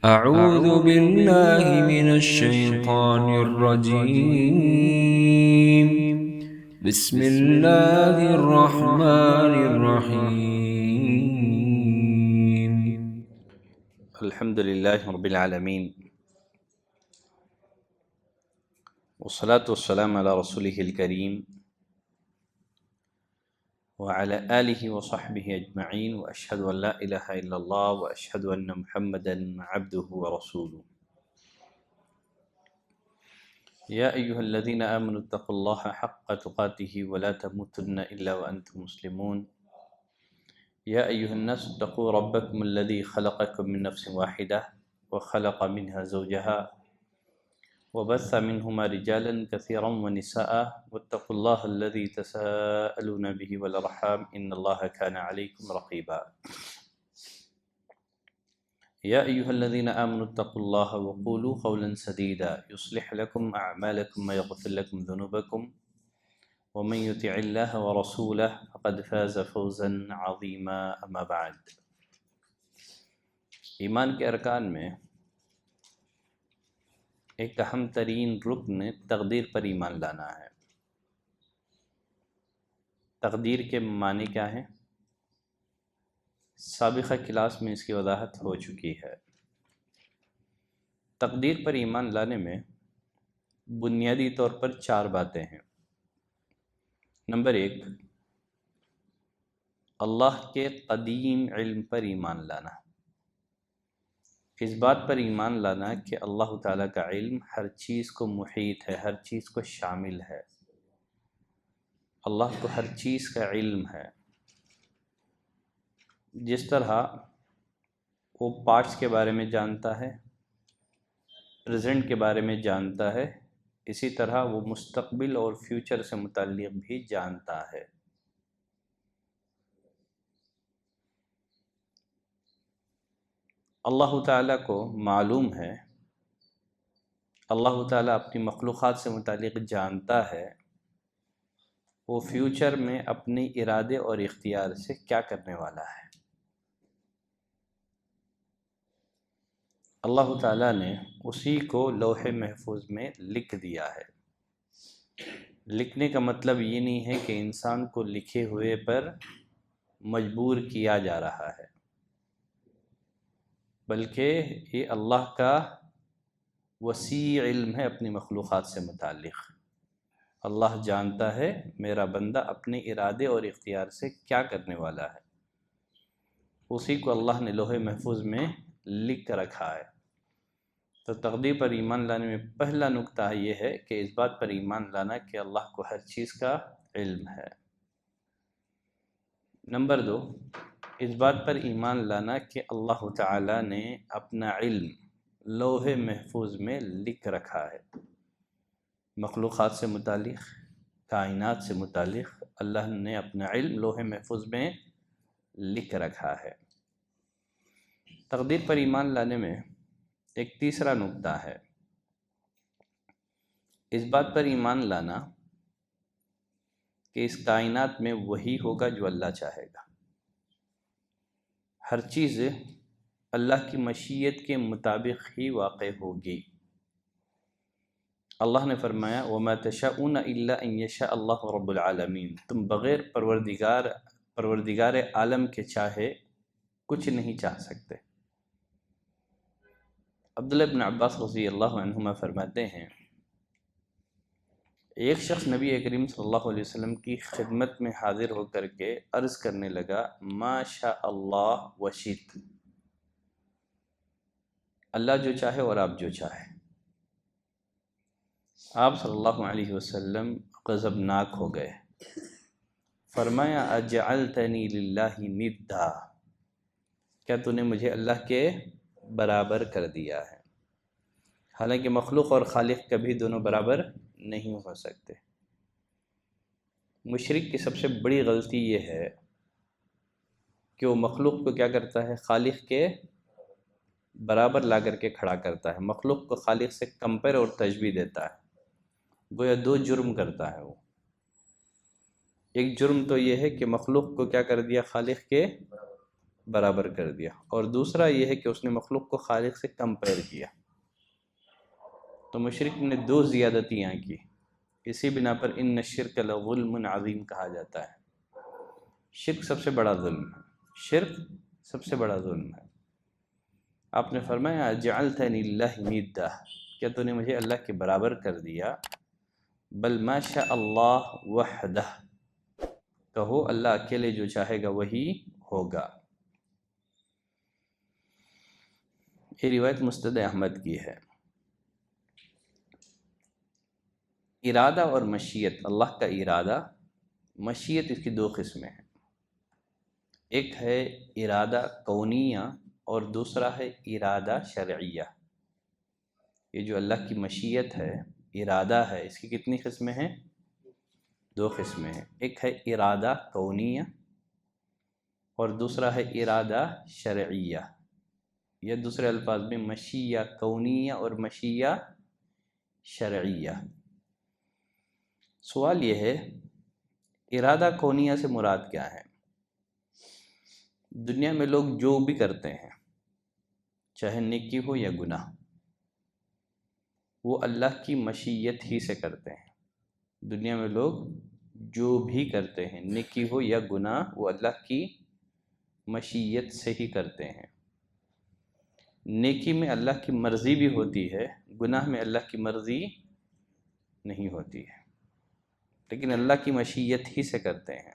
أعوذ بالله من الشيطان الرجيم. بسم الله الرحمن الرحيم. الحمد لله رب العالمين، والصلاة والسلام على رسوله الكريم وعلى آله وصحبه أجمعين، وأشهد أن لا إله إلا الله وأشهد أن محمدا عبده ورسوله. يا أيها الذين آمنوا اتقوا الله حق تقاته ولا تموتن إلا وأنتم مسلمون. يا أيها الناس اتقوا ربكم الذي خلقكم من نفس واحدة وخلق منها زوجها وبث منهما رجالا كثيرا ونساء، واتقوا الله الذي تساءلون به والأرحام إن الله كان عليكم رقيبا. يا أيها الذين آمنوا اتقوا الله وقولوا قولا سديدا يصلح لكم أعمالكم ويغفر لكم ذنوبكم، ومن يطع الله ورسوله فقد فاز فوزا عظيما. أما بعد، ایمان کے ارکان میں ایک اہم ترین رکن تقدیر پر ایمان لانا ہے۔ تقدیر کے معنی کیا ہیں؟ سابقہ کلاس میں اس کی وضاحت ہو چکی ہے۔ تقدیر پر ایمان لانے میں بنیادی طور پر 4 باتیں ہیں۔ نمبر 1، اللہ کے قدیم علم پر ایمان لانا۔ اس بات پر ایمان لانا کہ اللہ تعالیٰ کا علم ہر چیز کو محیط ہے، ہر چیز کو شامل ہے۔ اللہ کو ہر چیز کا علم ہے۔ جس طرح وہ پاسٹ کے بارے میں جانتا ہے، پریزنٹ کے بارے میں جانتا ہے، اسی طرح وہ مستقبل اور فیوچر سے متعلق بھی جانتا ہے۔ اللہ تعالیٰ کو معلوم ہے، اللہ تعالیٰ اپنی مخلوقات سے متعلق جانتا ہے وہ فیوچر میں اپنے ارادے اور اختیار سے کیا کرنے والا ہے۔ اللہ تعالیٰ نے اسی کو لوح محفوظ میں لکھ دیا ہے۔ لکھنے کا مطلب یہ نہیں ہے کہ انسان کو لکھے ہوئے پر مجبور کیا جا رہا ہے، بلکہ یہ اللہ کا وسیع علم ہے اپنی مخلوقات سے متعلق۔ اللہ جانتا ہے میرا بندہ اپنے ارادے اور اختیار سے کیا کرنے والا ہے، اسی کو اللہ نے لوح محفوظ میں لکھ کر رکھا ہے۔ تو تقدیر پر ایمان لانے میں پہلا نقطہ یہ ہے کہ اس بات پر ایمان لانا کہ اللہ کو ہر چیز کا علم ہے۔ نمبر 2، اس بات پر ایمان لانا کہ اللہ تعالیٰ نے اپنا علم لوح محفوظ میں لکھ رکھا ہے۔ مخلوقات سے متعلق، کائنات سے متعلق اللہ نے اپنا علم لوح محفوظ میں لکھ رکھا ہے۔ تقدیر پر ایمان لانے میں ایک تیسرا نقطہ ہے، اس بات پر ایمان لانا کہ اس کائنات میں وہی ہوگا جو اللہ چاہے گا۔ ہر چیز اللہ کی مشیت کے مطابق ہی واقع ہوگی۔ اللہ نے فرمایا وَمَا تَشَاءُونَ إِلَّا أَن يَشَاءَ اللَّهُ رَبُّ الْعَالَمِينَ، تم بغیر پروردگار عالم کے چاہے کچھ نہیں چاہ سکتے۔ عبداللہ بن عباس رضی اللہ عنہما فرماتے ہیں ایک شخص نبی کریم صلی اللہ علیہ وسلم کی خدمت میں حاضر ہو کر کے عرض کرنے لگا ما شاء اللہ وشئت، اللہ جو چاہے اور آپ جو چاہے۔ آپ صلی اللہ علیہ وسلم غضبناک ہو گئے، فرمایا اجعلتنی للہ ندا، کیا تو نے مجھے اللہ کے برابر کر دیا ہے؟ حالانکہ مخلوق اور خالق کبھی دونوں برابر نہیں ہو سکتے۔ مشرک کی سب سے بڑی غلطی یہ ہے کہ وہ مخلوق کو کیا کرتا ہے، خالق کے برابر لا کر کے کھڑا کرتا ہے، مخلوق کو خالق سے کمپیئر اور تشبیہ دیتا ہے۔ گویا 2 جرم کرتا ہے وہ۔ ایک جرم تو یہ ہے کہ مخلوق کو کیا کر دیا، خالق کے برابر کر دیا، اور دوسرا یہ ہے کہ اس نے مخلوق کو خالق سے کمپیئر کیا۔ تو مشرک نے دو زیادتیاں کی، اسی بنا پر ان الشرک لظلم عظیم کہا جاتا ہے۔ شرک سب سے بڑا ظلم ہے، شرک سب سے بڑا ظلم ہے۔ آپ نے فرمایا جعلتنی اللہ ندا، کیا تو نے مجھے اللہ کے برابر کر دیا؟ بل ما شاء اللہ وحدہ، کہو اللہ اکیلے جو چاہے گا وہی ہوگا۔ یہ روایت مسند احمد کی ہے۔ ارادہ اور مشیت، اللہ کا ارادہ، مشیت، اس کی دو قسمیں ہیں، ایک ہے ارادہ کونیہ اور دوسرا ہے ارادہ شرعیہ۔ یہ جو اللہ کی مشیت ہے، ارادہ ہے، اس کی کتنی قسمیں ہیں؟ دو قسمیں ہیں، ایک ہے ارادہ کونیہ اور دوسرا ہے ارادہ شرعیہ، یا دوسرے الفاظ میں مشیہ کونیہ اور مشیہ شرعیہ۔ سوال یہ ہے ارادہ کونیہ سے مراد کیا ہے؟ دنیا میں لوگ جو بھی کرتے ہیں، چاہے نیکی ہو یا گناہ، وہ اللہ کی مشیت ہی سے کرتے ہیں۔ دنیا میں لوگ جو بھی کرتے ہیں، نیکی ہو یا گناہ، وہ اللہ کی مشیت سے ہی کرتے ہیں۔ نیکی میں اللہ کی مرضی بھی ہوتی ہے، گناہ میں اللہ کی مرضی نہیں ہوتی ہے، لیکن اللہ کی مشیت ہی سے کرتے ہیں۔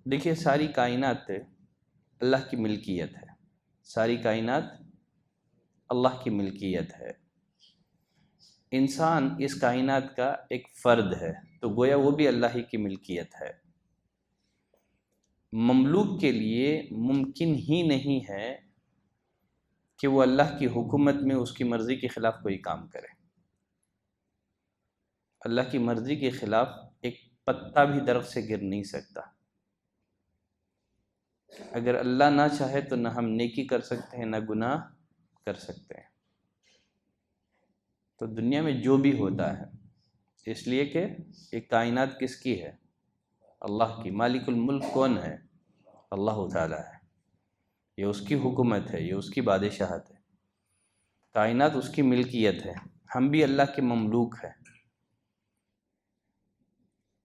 دیکھیے ساری کائنات اللہ کی ملکیت ہے، ساری کائنات اللہ کی ملکیت ہے۔ انسان اس کائنات کا ایک فرد ہے، تو گویا وہ بھی اللہ ہی کی ملکیت ہے۔ مملوک کے لیے ممکن ہی نہیں ہے کہ وہ اللہ کی حکومت میں اس کی مرضی کے خلاف کوئی کام کرے۔ اللہ کی مرضی کے خلاف ایک پتا بھی درخت سے گر نہیں سکتا۔ اگر اللہ نہ چاہے تو نہ ہم نیکی کر سکتے ہیں، نہ گناہ کر سکتے ہیں۔ تو دنیا میں جو بھی ہوتا ہے، اس لیے کہ یہ کائنات کس کی ہے؟ اللہ کی۔ مالک الملک کون ہے؟ اللہ تعالیٰ ہے۔ یہ اس کی حکومت ہے، یہ اس کی بادشاہت ہے، کائنات اس کی ملکیت ہے، ہم بھی اللہ کے مملوک ہیں۔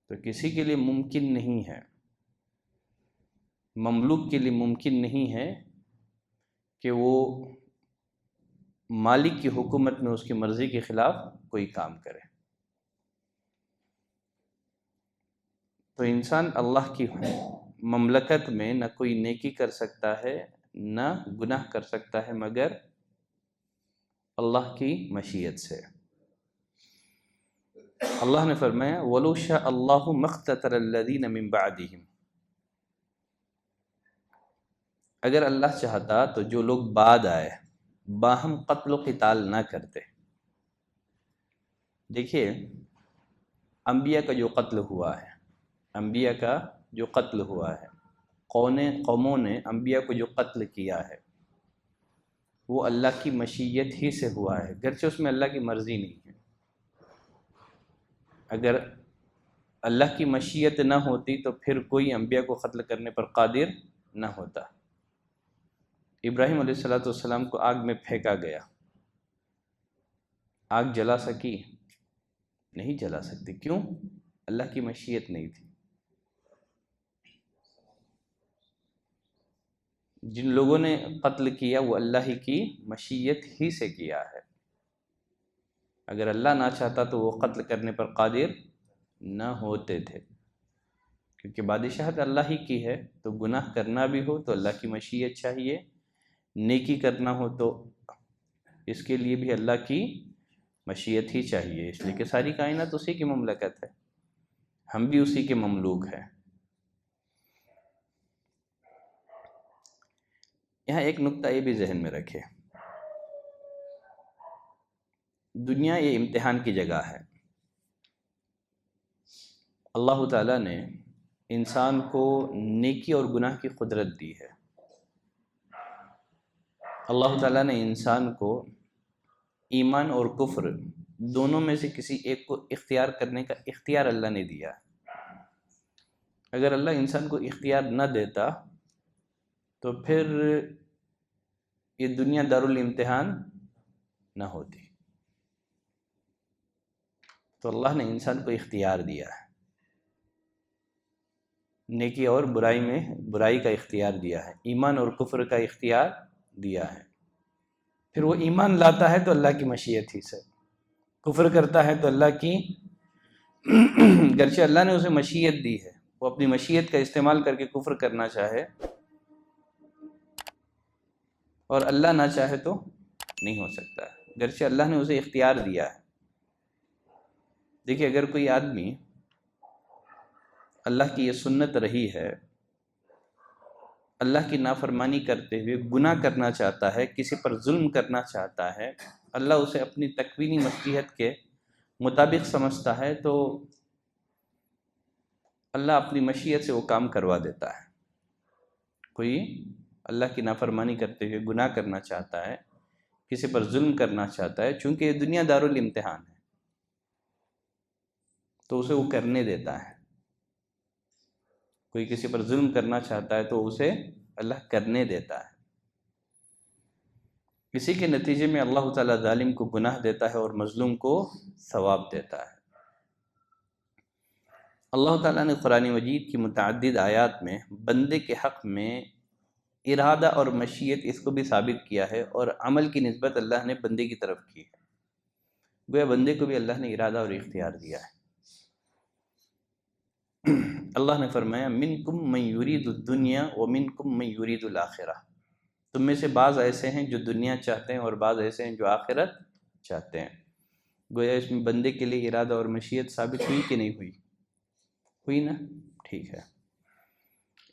تو کسی کے لیے ممکن نہیں ہے، مملوک کے لیے ممکن نہیں ہے کہ وہ مالک کی حکومت میں اس کی مرضی کے خلاف کوئی کام کرے۔ تو انسان اللہ کی مملکت میں نہ کوئی نیکی کر سکتا ہے، نہ گناہ کر سکتا ہے، مگر اللہ کی مشیت سے۔ اللہ نے فرمایا وَلَوْ شَاءَ اللَّهُ مَا اقْتَتَلَ الَّذِينَ مِن بَعْدِهِمْ، اگر اللہ چاہتا تو جو لوگ بعد آئے باہم قتل و قتال نہ کرتے۔ دیکھیے انبیاء کا جو قتل ہوا ہے، انبیاء کا جو قتل ہوا ہے، قوموں نے انبیاء کو جو قتل کیا ہے، وہ اللہ کی مشیت ہی سے ہوا ہے، گرچہ اس میں اللہ کی مرضی نہیں ہے۔ اگر اللہ کی مشیت نہ ہوتی تو پھر کوئی انبیاء کو قتل کرنے پر قادر نہ ہوتا۔ ابراہیم علیہ السلام کو آگ میں پھینکا گیا، آگ جلا سکی؟ نہیں جلا سکتی۔ کیوں؟ اللہ کی مشیت نہیں تھی۔ جن لوگوں نے قتل کیا وہ اللہ ہی کی مشیت ہی سے کیا ہے۔ اگر اللہ نہ چاہتا تو وہ قتل کرنے پر قادر نہ ہوتے تھے، کیونکہ بادشاہت اللہ ہی کی ہے۔ تو گناہ کرنا بھی ہو تو اللہ کی مشیت چاہیے، نیکی کرنا ہو تو اس کے لیے بھی اللہ کی مشیت ہی چاہیے، اس لیے کہ ساری کائنات اسی کی مملکت ہے، ہم بھی اسی کے مملوک ہیں۔ یہاں ایک نقطہ یہ بھی ذہن میں رکھے، دنیا یہ امتحان کی جگہ ہے۔ اللہ تعالیٰ نے انسان کو نیکی اور گناہ کی قدرت دی ہے۔ اللہ تعالیٰ نے انسان کو ایمان اور کفر دونوں میں سے کسی ایک کو اختیار کرنے کا اختیار اللہ نے دیا۔ اگر اللہ انسان کو اختیار نہ دیتا تو پھر یہ دنیا دارالامتحان نہ ہوتی. تو اللہ نے انسان کو اختیار دیا ہے، نیکی اور برائی کا اختیار دیا ہے، ایمان اور کفر کا اختیار دیا ہے. پھر وہ ایمان لاتا ہے تو اللہ کی مشیت ہی سے، کفر کرتا ہے تو اللہ کی گرچہ اللہ نے اسے مشیت دی ہے، وہ اپنی مشیت کا استعمال کر کے کفر کرنا چاہے اور اللہ نہ چاہے تو نہیں ہو سکتا، گرچہ اللہ نے اسے اختیار دیا ہے. دیکھیے اگر کوئی آدمی اللہ کی یہ سنت رہی ہے، اللہ کی نافرمانی کرتے ہوئے گناہ کرنا چاہتا ہے، کسی پر ظلم کرنا چاہتا ہے، اللہ اسے اپنی تکوینی مصلحت کے مطابق سمجھتا ہے تو اللہ اپنی مشیت سے وہ کام کروا دیتا ہے. کوئی اللہ کی نافرمانی کرتے ہوئے گناہ کرنا چاہتا ہے، کسی پر ظلم کرنا چاہتا ہے، چونکہ یہ دنیا دارالامتحان ہے تو اسے وہ کرنے دیتا ہے. کوئی کسی پر ظلم کرنا چاہتا ہے تو اسے اللہ کرنے دیتا ہے. اسی کے نتیجے میں اللہ تعالیٰ ظالم کو گناہ دیتا ہے اور مظلوم کو ثواب دیتا ہے. اللہ تعالیٰ نے قرآن مجید کی متعدد آیات میں بندے کے حق میں ارادہ اور مشیت اس کو بھی ثابت کیا ہے، اور عمل کی نسبت اللہ نے بندے کی طرف کی ہے. گویا بندے کو بھی اللہ نے ارادہ اور اختیار دیا ہے. اللہ نے فرمایا منکم من یرید الدنیا ومنکم من یرید الآخرہ، تم میں سے بعض ایسے ہیں جو دنیا چاہتے ہیں اور بعض ایسے ہیں جو آخرت چاہتے ہیں. گویا اس میں بندے کے لیے ارادہ اور مشیت ثابت ہوئی کہ نہیں ہوئی نا؟ ٹھیک ہے.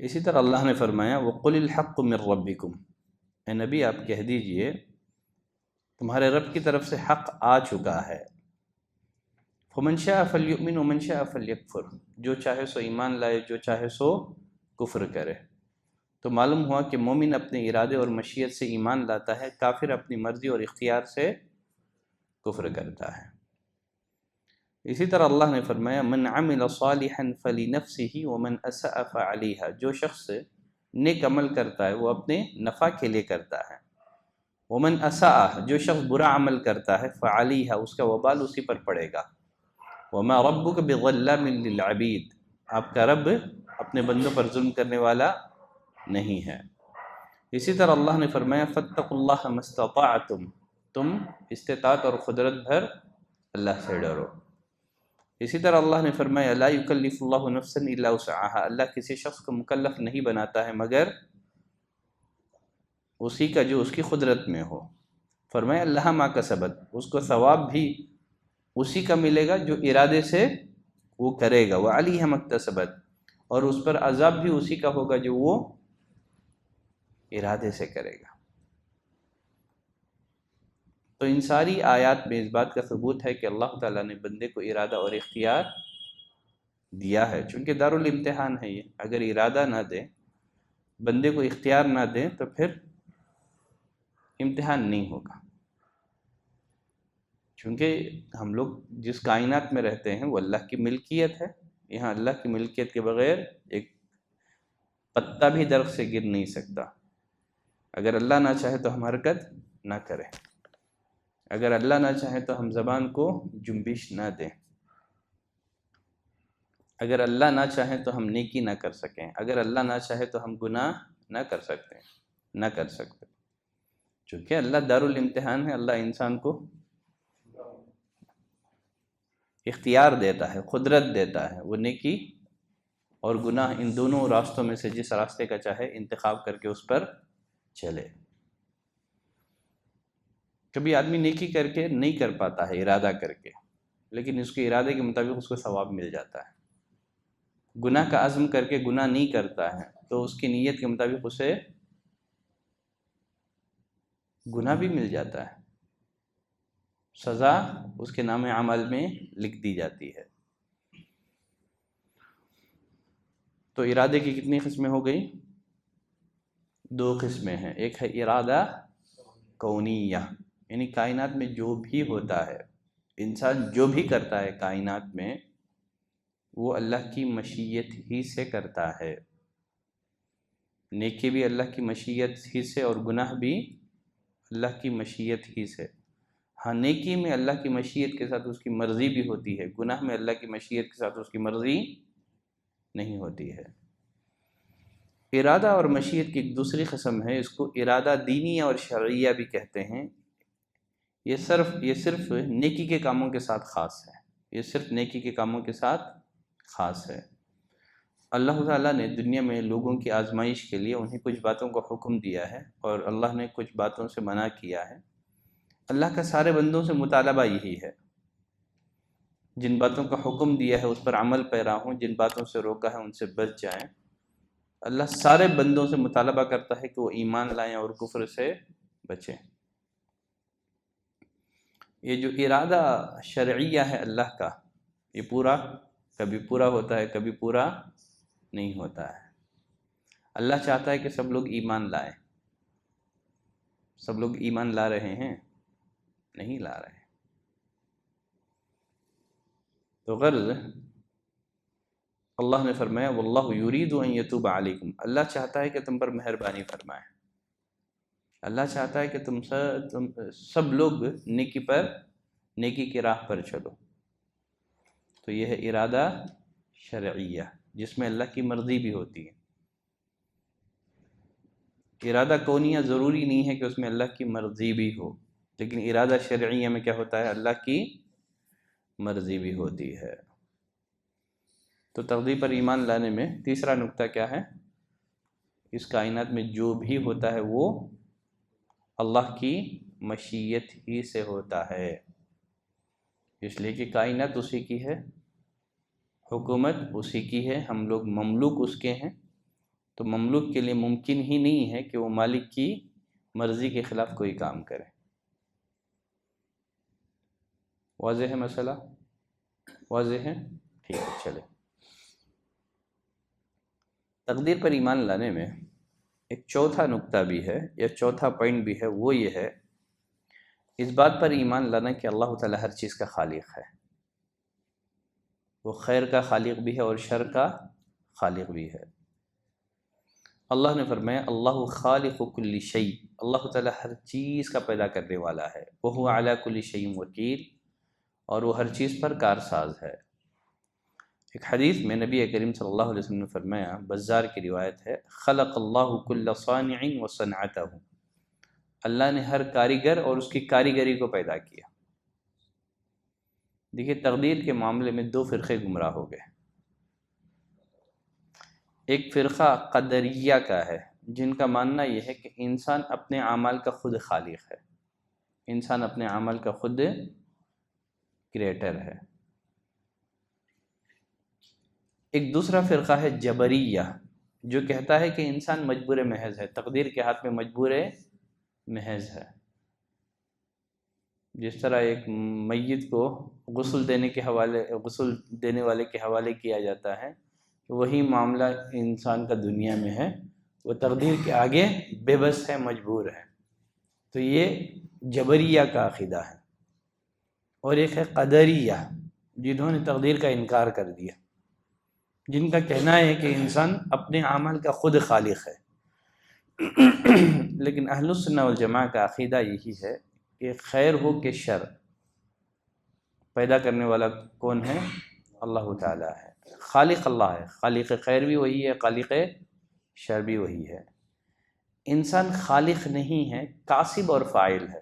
اسی طرح اللہ نے فرمایا وَقُلِ الْحَقُّ مِنْ رَبِّكُمْ، اے نبی آپ کہہ دیجئے تمہارے رب کی طرف سے حق آ چکا ہے. فَمَنْ شَاءَ فَلْيُؤْمِنْ وَمَنْ شَاءَ فَلْيَكْفُرْ، جو چاہے سو ایمان لائے، جو چاہے سو کفر کرے. تو معلوم ہوا کہ مومن اپنے ارادے اور مشیت سے ایمان لاتا ہے، کافر اپنی مرضی اور اختیار سے کفر کرتا ہے. اسی طرح اللہ نے فرمایا من عمل صالحا فلنفسه ومن اساء فعليها، جو شخص نیک عمل کرتا ہے وہ اپنے نفع کے لیے کرتا ہے. ومن اساء، جو شخص برا عمل کرتا ہے فعليها، اس کا وبال اسی پر پڑے گا. وما ربك بظلام للعبید، آپ کا رب اپنے بندوں پر ظلم کرنے والا نہیں ہے. اسی طرح اللہ نے فرمایا فاتقوا اللہ ما استطعتم، تم استطاعت اور قدرت بھر اللہ سے ڈرو. اسی طرح اللہ نے فرمایا لا یکلف اللہ نفسا الا وسعها، اللہ کسی شخص کو مکلف نہیں بناتا ہے مگر اسی کا جو اس کی قدرت میں ہو. فرمایا لها ما کسبت، اس کو ثواب بھی اسی کا ملے گا جو ارادے سے وہ کرے گا. وعلیہا ما اکتسبت، اور اس پر عذاب بھی اسی کا ہوگا جو وہ ارادے سے کرے گا. تو ان ساری آیات میں اس بات کا ثبوت ہے کہ اللہ تعالیٰ نے بندے کو ارادہ اور اختیار دیا ہے، چونکہ دارالامتحان ہے یہ. اگر ارادہ نہ دے، بندے کو اختیار نہ دیں تو پھر امتحان نہیں ہوگا. چونکہ ہم لوگ جس کائنات میں رہتے ہیں وہ اللہ کی ملکیت ہے. یہاں اللہ کی ملکیت کے بغیر ایک پتا بھی درخت سے گر نہیں سکتا. اگر اللہ نہ چاہے تو ہم حرکت نہ کریں، اگر اللہ نہ چاہے تو ہم زبان کو جنبش نہ دیں، اگر اللہ نہ چاہے تو ہم نیکی نہ کر سکیں، اگر اللہ نہ چاہے تو ہم گناہ نہ کر سکتے. چونکہ اللہ دارالامتحان ہے، اللہ انسان کو اختیار دیتا ہے، قدرت دیتا ہے، وہ نیکی اور گناہ ان دونوں راستوں میں سے جس راستے کا چاہے انتخاب کر کے اس پر چلے. کبھی آدمی نیکی کر کے نہیں کر پاتا ہے ارادہ کر کے، لیکن اس کے ارادے کے مطابق اس کو ثواب مل جاتا ہے. گناہ کا عزم کر کے گناہ نہیں کرتا ہے تو اس کی نیت کے مطابق اسے گناہ بھی مل جاتا ہے، سزا اس کے نام عمل میں لکھ دی جاتی ہے. تو ارادے کی کتنی قسمیں ہو گئی؟ 2 قسمیں ہیں. ایک ہے ارادہ کونیہ، یعنی کائنات میں جو بھی ہوتا ہے، انسان جو بھی کرتا ہے کائنات میں، وہ اللہ کی مشیت ہی سے کرتا ہے۔ نیکی بھی اللہ کی مشیت ہی سے اور گناہ بھی اللہ کی مشیت ہی سے۔ ہاں نیکی میں اللہ کی مشیت کے ساتھ اس کی مرضی بھی ہوتی ہے، گناہ میں اللہ کی مشیت کے ساتھ اس کی مرضی نہیں ہوتی ہے۔ ارادہ اور مشیت کی ایک دوسری قسم ہے، اس کو ارادہ دینی اور شرعیہ بھی کہتے ہیں۔ یہ صرف نیکی کے کاموں کے ساتھ خاص ہے، یہ صرف نیکی کے کاموں کے ساتھ خاص ہے۔ اللہ تعالیٰ نے دنیا میں لوگوں کی آزمائش کے لیے انہیں کچھ باتوں کا حکم دیا ہے اور اللہ نے کچھ باتوں سے منع کیا ہے۔ اللہ کا سارے بندوں سے مطالبہ یہی ہے، جن باتوں کا حکم دیا ہے اس پر عمل پیرا ہوں، جن باتوں سے روکا ہے ان سے بچ جائیں۔ اللہ سارے بندوں سے مطالبہ کرتا ہے کہ وہ ایمان لائیں اور کفر سے بچیں۔ یہ جو ارادہ شرعیہ ہے اللہ کا، یہ کبھی پورا ہوتا ہے، کبھی پورا نہیں ہوتا ہے۔ اللہ چاہتا ہے کہ سب لوگ ایمان لائیں۔ سب لوگ ایمان لا رہے ہیں؟ نہیں لا رہے۔ تو غرض اللہ نے فرمایا واللہ یرید ان یتوب علیکم، اللہ چاہتا ہے کہ تم پر مہربانی فرمائے، اللہ چاہتا ہے کہ تم سب لوگ نیکی کی راہ پر چلو۔ تو یہ ہے ارادہ شرعیہ، جس میں اللہ کی مرضی بھی ہوتی ہے۔ ارادہ کونیہ ضروری نہیں ہے کہ اس میں اللہ کی مرضی بھی ہو، لیکن ارادہ شرعیہ میں کیا ہوتا ہے؟ اللہ کی مرضی بھی ہوتی ہے۔ تو تقدیر پر ایمان لانے میں تیسرا نقطہ کیا ہے؟ اس کائنات میں جو بھی ہوتا ہے وہ اللہ کی مشیت ہی سے ہوتا ہے، اس لیے کہ کائنات اسی کی ہے، حکومت اسی کی ہے، ہم لوگ مملوک اس کے ہیں۔ تو مملوک کے لیے ممکن ہی نہیں ہے کہ وہ مالک کی مرضی کے خلاف کوئی کام کرے۔ واضح ہے مسئلہ؟ واضح ہے؟ ٹھیک ہے، چلے۔ تقدیر پر ایمان لانے میں ایک چوتھا نقطہ بھی ہے، یا چوتھا پوائنٹ بھی ہے، وہ یہ ہے اس بات پر ایمان لانا کہ اللہ تعالیٰ ہر چیز کا خالق ہے، وہ خیر کا خالق بھی ہے اور شر کا خالق بھی ہے۔ اللہ نے فرمایا اللہ خالق کل شیء، اللہ تعالیٰ ہر چیز کا پیدا کرنے والا ہے، وہو علی کل شیء وکیل، اور وہ ہر چیز پر کارساز ہے۔ ایک حدیث میں نبی کریم صلی اللہ علیہ وسلم نے فرمایا، بزار کی روایت ہے، خلق اللہ کل صانع وصنعتہ، اللہ نے ہر کاریگر اور اس کی کاریگری کو پیدا کیا۔ دیکھیے تقدیر کے معاملے میں دو فرقے گمراہ ہو گئے۔ ایک فرقہ قدریہ کا ہے، جن کا ماننا یہ ہے کہ انسان اپنے اعمال کا خود خالق ہے، انسان اپنے عمل کا خود کریٹر ہے۔ ایک دوسرا فرقہ ہے جبریہ، جو کہتا ہے کہ انسان مجبور محض ہے، تقدیر کے ہاتھ میں مجبور محض ہے۔ جس طرح ایک میت کو غسل دینے والے کے حوالے کیا جاتا ہے، وہی معاملہ انسان کا دنیا میں ہے، وہ تقدیر کے آگے بے بس ہے، مجبور ہے۔ تو یہ جبریہ کا عقیدہ ہے۔ اور ایک ہے قدریہ، جنہوں نے تقدیر کا انکار کر دیا، جن کا کہنا ہے کہ انسان اپنے عمل کا خود خالق ہے۔ لیکن اہل السنہ والجماعہ کا عقیدہ یہی ہے کہ خیر ہو کہ شر، پیدا کرنے والا کون ہے؟ اللہ تعالیٰ ہے، خالق اللہ ہے، خالق خیر بھی وہی ہے، خالق شر بھی وہی ہے۔ انسان خالق نہیں ہے، کاسب اور فاعل ہے۔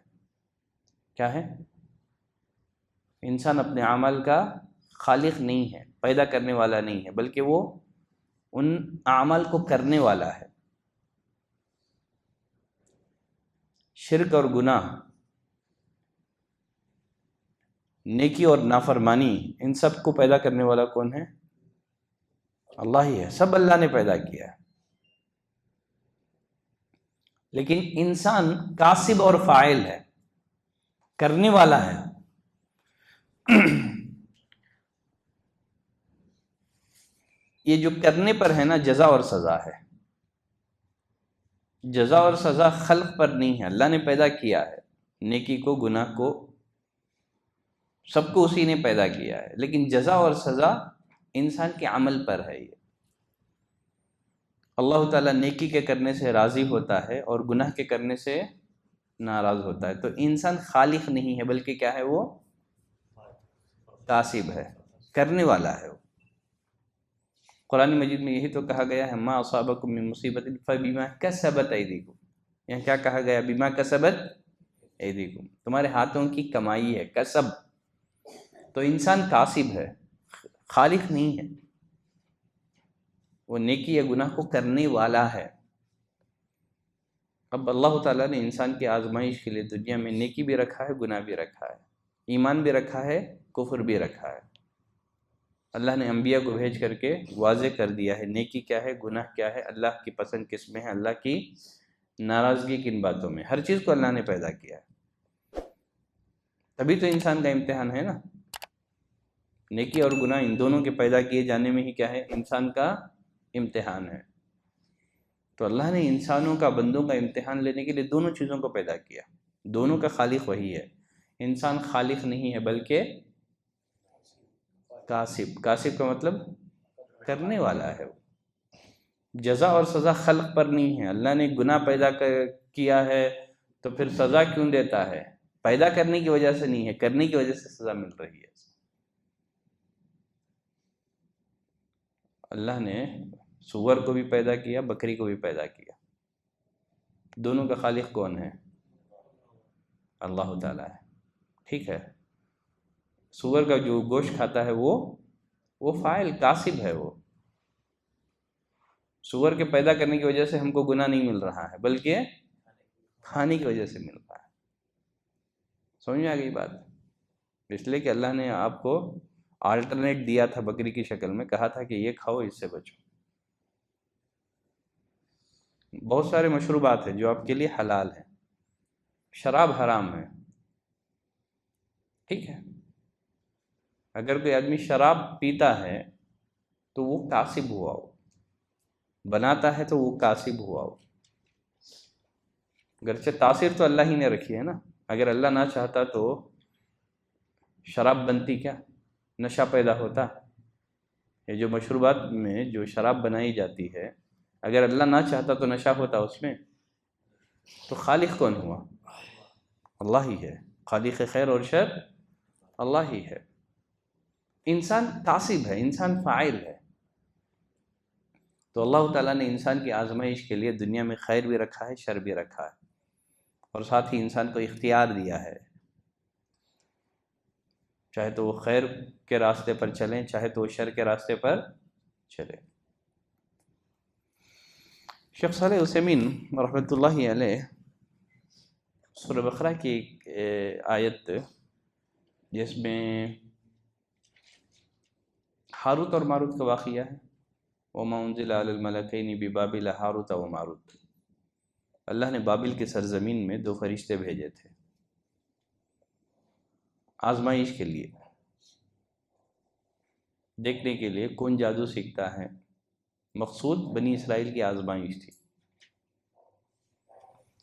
کیا ہے؟ انسان اپنے عمل کا خالق نہیں ہے، پیدا کرنے والا نہیں ہے، بلکہ وہ ان اعمال کو کرنے والا ہے۔ شرک اور گناہ، نیکی اور نافرمانی، ان سب کو پیدا کرنے والا کون ہے؟ اللہ ہی ہے، سب اللہ نے پیدا کیا ہے۔ لیکن انسان کاسب اور فاعل ہے، کرنے والا ہے۔ یہ جو کرنے پر ہے نا، جزا اور سزا ہے۔ جزا اور سزا خلق پر نہیں ہے، اللہ نے پیدا کیا ہے، نیکی کو گناہ کو سب کو اسی نے پیدا کیا ہے، لیکن جزا اور سزا انسان کے عمل پر ہے یہ. اللہ تعالیٰ نیکی کے کرنے سے راضی ہوتا ہے اور گناہ کے کرنے سے ناراض ہوتا ہے. تو انسان خالق نہیں ہے بلکہ کیا ہے؟ وہ کاسب ہے، کرنے والا ہے. قرآن مجید میں یہی تو کہا گیا ہے ما اصابکم من مصیبت فبما کسبت ایدیکم. یہاں کیا کہا گیا؟ بما کسبت ایدیکم، تمہارے ہاتھوں کی کمائی ہے، کسب. تو انسان کاسب ہے، خالق نہیں ہے. وہ نیکی یا گناہ کو کرنے والا ہے. اب اللہ تعالیٰ نے انسان کی آزمائش کے لیے دنیا میں نیکی بھی رکھا ہے، گناہ بھی رکھا ہے، ایمان بھی رکھا ہے، کفر بھی رکھا ہے. اللہ نے انبیاء کو بھیج کر کے واضح کر دیا ہے نیکی کیا ہے، گناہ کیا ہے، اللہ کی پسند کس میں ہے، اللہ کی ناراضگی کن باتوں میں. ہر چیز کو اللہ نے پیدا کیا ہے. تبھی تو انسان کا امتحان ہے نا. نیکی اور گناہ ان دونوں کے پیدا کیے جانے میں ہی کیا ہے؟ انسان کا امتحان ہے. تو اللہ نے انسانوں کا، بندوں کا امتحان لینے کے لیے دونوں چیزوں کو پیدا کیا. دونوں کا خالق وہی ہے. انسان خالق نہیں ہے بلکہ کاسب. کاسب کا مطلب کرنے والا ہے. جزا اور سزا خلق پر نہیں ہے. اللہ نے گناہ پیدا کیا ہے تو پھر سزا کیوں دیتا ہے؟ پیدا کرنے کی وجہ سے نہیں ہے، کرنے کی وجہ سے سزا مل رہی ہے. اللہ نے سور کو بھی پیدا کیا، بکری کو بھی پیدا کیا. دونوں کا خالق کون ہے؟ اللہ تعالیٰ ہے. ٹھیک ہے. سور کا جو گوشت کھاتا ہے وہ فاعل، کاسب ہے. وہ سور کے پیدا کرنے کی وجہ سے ہم کو گناہ نہیں مل رہا ہے بلکہ کھانے کی وجہ سے مل رہا ہے. سمجھ میں آ گئی بات؟ اس لیے کہ اللہ نے آپ کو آلٹرنیٹ دیا تھا بکری کی شکل میں، کہا تھا کہ یہ کھاؤ، اس سے بچو. بہت سارے مشروبات ہیں جو آپ کے لیے حلال ہیں. شراب حرام ہے. ٹھیک ہے. اگر کوئی آدمی شراب پیتا ہے تو وہ کاسب ہوا ہو، بناتا ہے تو وہ کاسب ہوا ہو. گرچہ تاثیر تو اللہ ہی نے رکھی ہے نا. اگر اللہ نہ چاہتا تو شراب بنتی کیا؟ نشہ پیدا ہوتا. یہ جو مشروبات میں جو شراب بنائی جاتی ہے، اگر اللہ نہ چاہتا تو نشہ ہوتا اس میں. تو خالق کون ہوا؟ اللہ ہی ہے. خالق خیر اور شر اللہ ہی ہے. انسان کاسب ہے، انسان فاعل ہے. تو اللہ تعالیٰ نے انسان کی آزمائش کے لیے دنیا میں خیر بھی رکھا ہے، شر بھی رکھا ہے، اور ساتھ ہی انسان کو اختیار دیا ہے. چاہے تو وہ خیر کے راستے پر چلیں، چاہے تو وہ شر کے راستے پر چلیں. شیخ صالح عثیمین رحمۃ اللہ علیہ سورہ بقرہ کی ایک آیت جس میں ہاروت اور ماروت کا واقعہ ہے. وَمَا أُنزِلَ عَلَى الْمَلَكَيْنِ بِبَابِلَ ہاروت و ماروت. اللہ نے بابل کی سرزمین میں 2 فرشتے بھیجے تھے آزمائش کے لیے، دیکھنے کے لیے کون جادو سیکھتا ہے. مقصود بنی اسرائیل کی آزمائش تھی.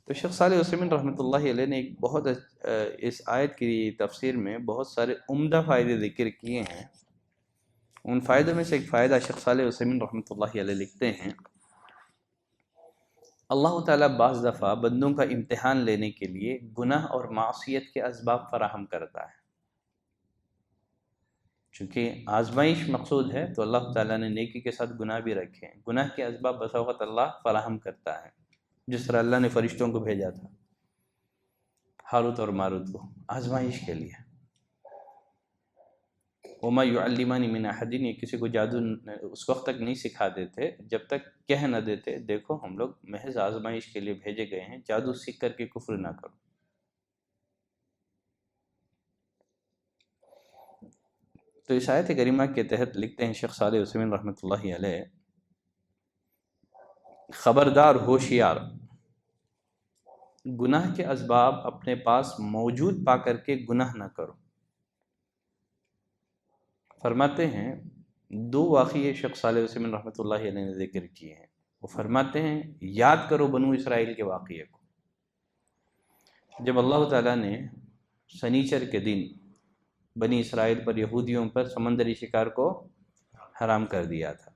تو شیخ صالح عثیمین رحمۃ اللہ علیہ نے ایک بہت اس آیت کی تفسیر میں بہت سارے عمدہ فائدے ذکر کیے ہیں. ان فائدوں میں سے ایک فائدہ شیخ صالح عثیمین رحمۃ اللہ علیہ لکھتے ہیں، اللہ تعالیٰ بعض دفعہ بندوں کا امتحان لینے کے لیے گناہ اور معصیت کے اسباب فراہم کرتا ہے. چونکہ آزمائش مقصود ہے تو اللہ تعالیٰ نے نیکی کے ساتھ گناہ بھی رکھے ہیں. گناہ کے اسباب بسا اوقات اللہ فراہم کرتا ہے، جس طرح اللہ نے فرشتوں کو بھیجا تھا ہاروت اور ماروت کو آزمائش کے لیے. وَمَا يُعَلِّمَانِ مِنْ أَحَدٍ، یہ کسی کو جادو اس وقت تک نہیں سکھا دیتے جب تک کہہ نہ دیتے دیکھو ہم لوگ محض آزمائش کے لیے بھیجے گئے ہیں، جادو سیکھ کر کے کفر نہ کرو. تو اس آیت کریمہ کے تحت لکھتے ہیں شیخ صالح عثیمین رحمۃ اللہ علیہ، خبردار، ہوشیار، گناہ کے اسباب اپنے پاس موجود پا کر کے گناہ نہ کرو. فرماتے ہیں 2 واقعے شیخ صالح عثیمین رحمۃ اللہ علیہ نے ذکر کیے ہیں. وہ فرماتے ہیں یاد کرو بنو اسرائیل کے واقعے کو. جب اللہ تعالیٰ نے سنیچر کے دن بنی اسرائیل پر، یہودیوں پر سمندری شکار کو حرام کر دیا تھا،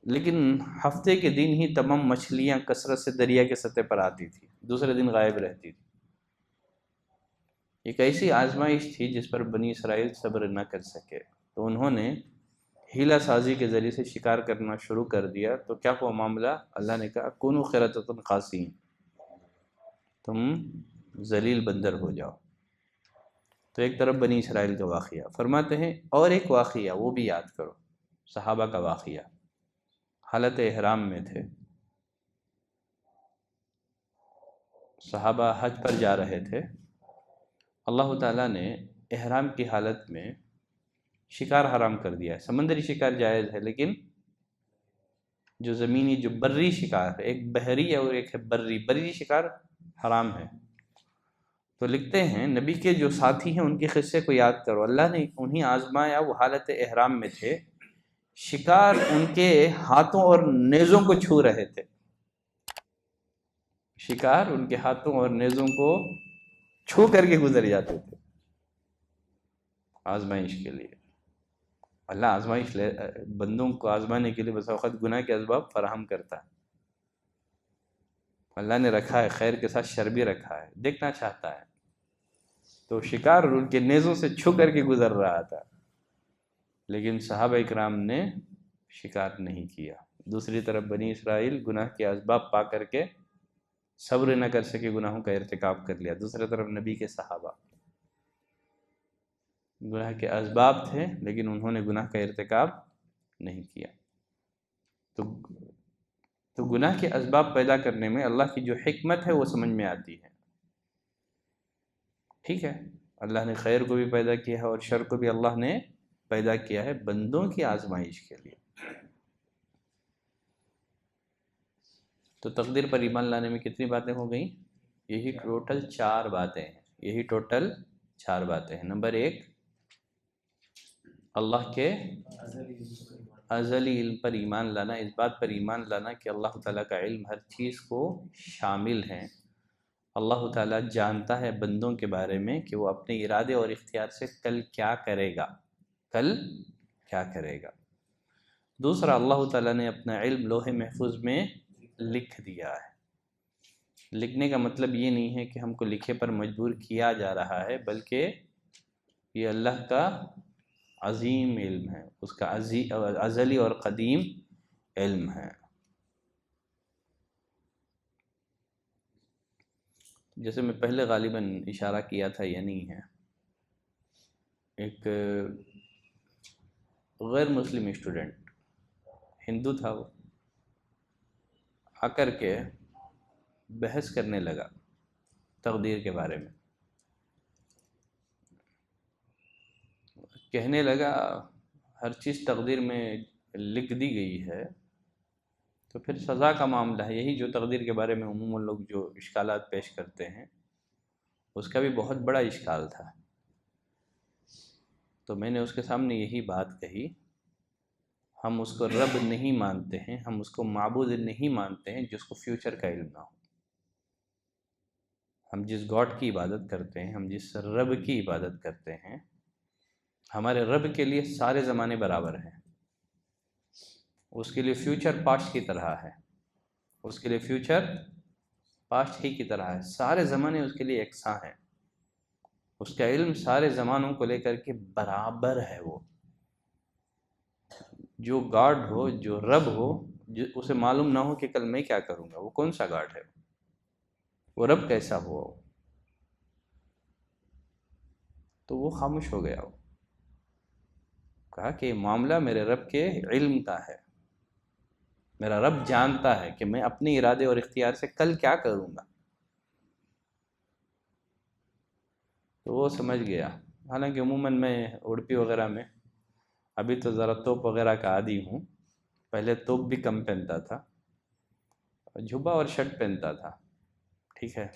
لیکن ہفتے کے دن ہی تمام مچھلیاں کثرت سے دریا کے سطح پر آتی تھی، دوسرے دن غائب رہتی تھی۔ ایک ایسی آزمائش تھی جس پر بنی اسرائیل صبر نہ کر سکے، تو انہوں نے ہیلہ سازی کے ذریعے سے شکار کرنا شروع کر دیا۔ تو کیا ہوا معاملہ؟ اللہ نے کہا کونوا قردۃ خاسئین، تم ذلیل بندر ہو جاؤ۔ تو ایک طرف بنی اسرائیل کا واقعہ، فرماتے ہیں اور ایک واقعہ وہ بھی یاد کرو، صحابہ کا واقعہ۔ حالت احرام میں تھے، صحابہ حج پر جا رہے تھے، اللہ تعالیٰ نے احرام کی حالت میں شکار حرام کر دیا ہے۔ سمندری شکار جائز ہے، لیکن جو زمینی جو بری شکار ہے، ایک بحری ہے اور ایک ہے بری شکار حرام ہے۔ تو لکھتے ہیں نبی کے جو ساتھی ہیں ان کے قصے کو یاد کرو، اللہ نے انہیں آزمایا، وہ حالت احرام میں تھے، شکار ان کے ہاتھوں اور نیزوں کو چھو رہے تھے، شکار ان کے ہاتھوں اور نیزوں کو چھو کر کے گزر جاتے تھے آزمائش کے لیے۔ اللہ آزمائش بندوں کو آزمانے کے لیے بس اوقات گناہ کے اسباب فراہم کرتا ہے۔ اللہ نے رکھا ہے، خیر کے ساتھ شر بھی رکھا ہے، دیکھنا چاہتا ہے۔ تو شکار ان کے نیزوں سے چھو کر کے گزر رہا تھا، لیکن صحابہ اکرام نے شکار نہیں کیا۔ دوسری طرف بنی اسرائیل گناہ کے اسباب پا کر کے صبر نہ کر سکے، گناہوں کا ارتکاب کر لیا۔ دوسری طرف نبی کے صحابہ گناہ کے اسباب تھے، لیکن انہوں نے گناہ کا ارتکاب نہیں کیا۔ تو گناہ کے اسباب پیدا کرنے میں اللہ کی جو حکمت ہے وہ سمجھ میں آتی ہے۔ ٹھیک ہے، اللہ نے خیر کو بھی پیدا کیا ہے اور شر کو بھی اللہ نے پیدا کیا ہے بندوں کی آزمائش کے لیے۔ تو تقدیر پر ایمان لانے میں کتنی باتیں ہو گئیں؟ یہی ٹوٹل 4 باتیں ہیں، یہی ٹوٹل 4 باتیں ہیں۔ نمبر 1، اللہ کے ازلی علم پر ایمان لانا، اس بات پر ایمان لانا کہ اللہ تعالیٰ کا علم ہر چیز کو شامل ہے۔ اللہ تعالیٰ جانتا ہے بندوں کے بارے میں کہ وہ اپنے ارادے اور اختیار سے کل کیا کرے گا، کل کیا کرے گا۔ دوسرا، اللہ تعالیٰ نے اپنا علم لوح محفوظ میں لکھ دیا ہے۔ لکھنے کا مطلب یہ نہیں ہے کہ ہم کو لکھے پر مجبور کیا جا رہا ہے، بلکہ یہ اللہ کا عظیم علم ہے، اس کا ازلی اور قدیم علم ہے۔ جیسے میں پہلے غالباً اشارہ کیا تھا یا نہیں ہے، ایک غیر مسلم اسٹوڈنٹ، ہندو تھا، وہ آ کر کے بحث کرنے لگا تقدیر کے بارے میں، کہنے لگا ہر چیز تقدیر میں لکھ دی گئی ہے، تو پھر سزا کا معاملہ ہے۔ یہی جو تقدیر کے بارے میں عموماً لوگ جو اشکالات پیش کرتے ہیں، اس کا بھی بہت بڑا اشکال تھا۔ تو میں نے اس کے سامنے یہی بات کہی، ہم اس کو رب نہیں مانتے ہیں، ہم اس کو معبود نہیں مانتے ہیں جس کو فیوچر کا علم نہ ہو۔ ہم جس گاڈ کی عبادت کرتے ہیں، ہم جس رب کی عبادت کرتے ہیں، ہمارے رب کے لیے سارے زمانے برابر ہیں، اس کے لیے فیوچر پاسٹ کی طرح ہے، اس کے لیے فیوچر پاسٹ ہی کی طرح ہے، سارے زمانے اس کے لیے یکساں ہیں، اس کا علم سارے زمانوں کو لے کر کے برابر ہے۔ وہ جو گاڈ ہو، جو رب ہو، اسے معلوم نہ ہو کہ کل میں کیا کروں گا، وہ کون سا گاڈ ہے، وہ رب کیسا ہوا؟ تو وہ خاموش ہو گیا، وہ کہا کہ یہ معاملہ میرے رب کے علم کا ہے، میرا رب جانتا ہے کہ میں اپنے ارادے اور اختیار سے کل کیا کروں گا۔ تو وہ سمجھ گیا۔ حالانکہ عموماً میں اڑپی وغیرہ میں، ابھی تو ذرا توپ وغیرہ کا عادی ہوں، پہلے توپ بھی کم پہنتا تھا، جھبا اور شرٹ پہنتا تھا، ٹھیک ہے،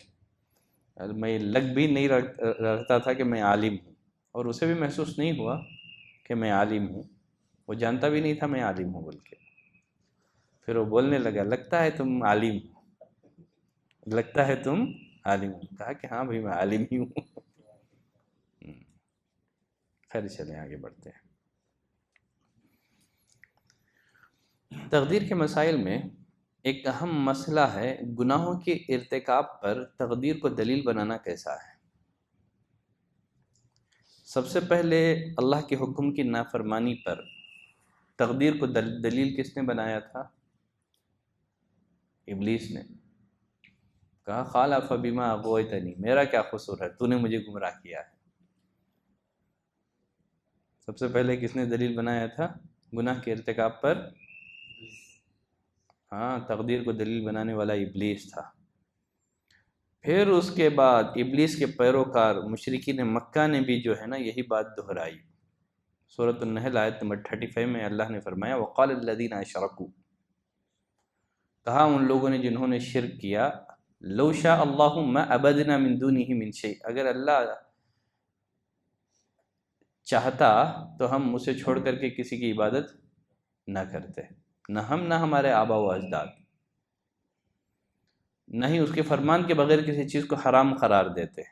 میں لگ بھی نہیں رکھتا تھا کہ میں عالم ہوں، اور اسے بھی محسوس نہیں ہوا کہ میں عالم ہوں، وہ جانتا بھی نہیں تھا میں عالم ہوں بول کے۔ پھر وہ بولنے لگا لگتا ہے تم عالم ہو، لگتا ہے تم عالم ہو، کہا کہ ہاں بھائی میں عالم ہی ہوں۔ خیر چلیں آگے بڑھتے ہیں۔ تقدیر کے مسائل میں ایک اہم مسئلہ ہے گناہوں کے ارتکاب پر تقدیر کو دلیل بنانا کیسا ہے۔ سب سے پہلے اللہ کے حکم کی نافرمانی پر تقدیر کو دلیل کس نے بنایا تھا؟ ابلیس نے کہا خالف بما اغویتنی، میرا کیا قصور ہے، تو نے مجھے گمراہ کیا ہے۔ سب سے پہلے کس نے دلیل بنایا تھا گناہ کے ارتکاب پر؟ ہاں، تقدیر کو دلیل بنانے والا ابلیس تھا۔ پھر اس کے بعد ابلیس کے پیروکار مشرکین مکہ نے بھی جو ہے نا یہی بات دہرائی۔ سورۃ النحل آیت نمبر 35 میں اللہ نے فرمایا وقال الذین اشرکوا، کہا ان لوگوں نے جنہوں نے شرک کیا، لو شاء اللہ ما عبدنا من دونہ من شیء، اگر اللہ چاہتا تو ہم اسے چھوڑ کر کے کسی کی عبادت نہ کرتے، نہ ہم نہ ہمارے آبا و اجداد، نہ ہی اس کے فرمان کے بغیر کسی چیز کو حرام قرار دیتے۔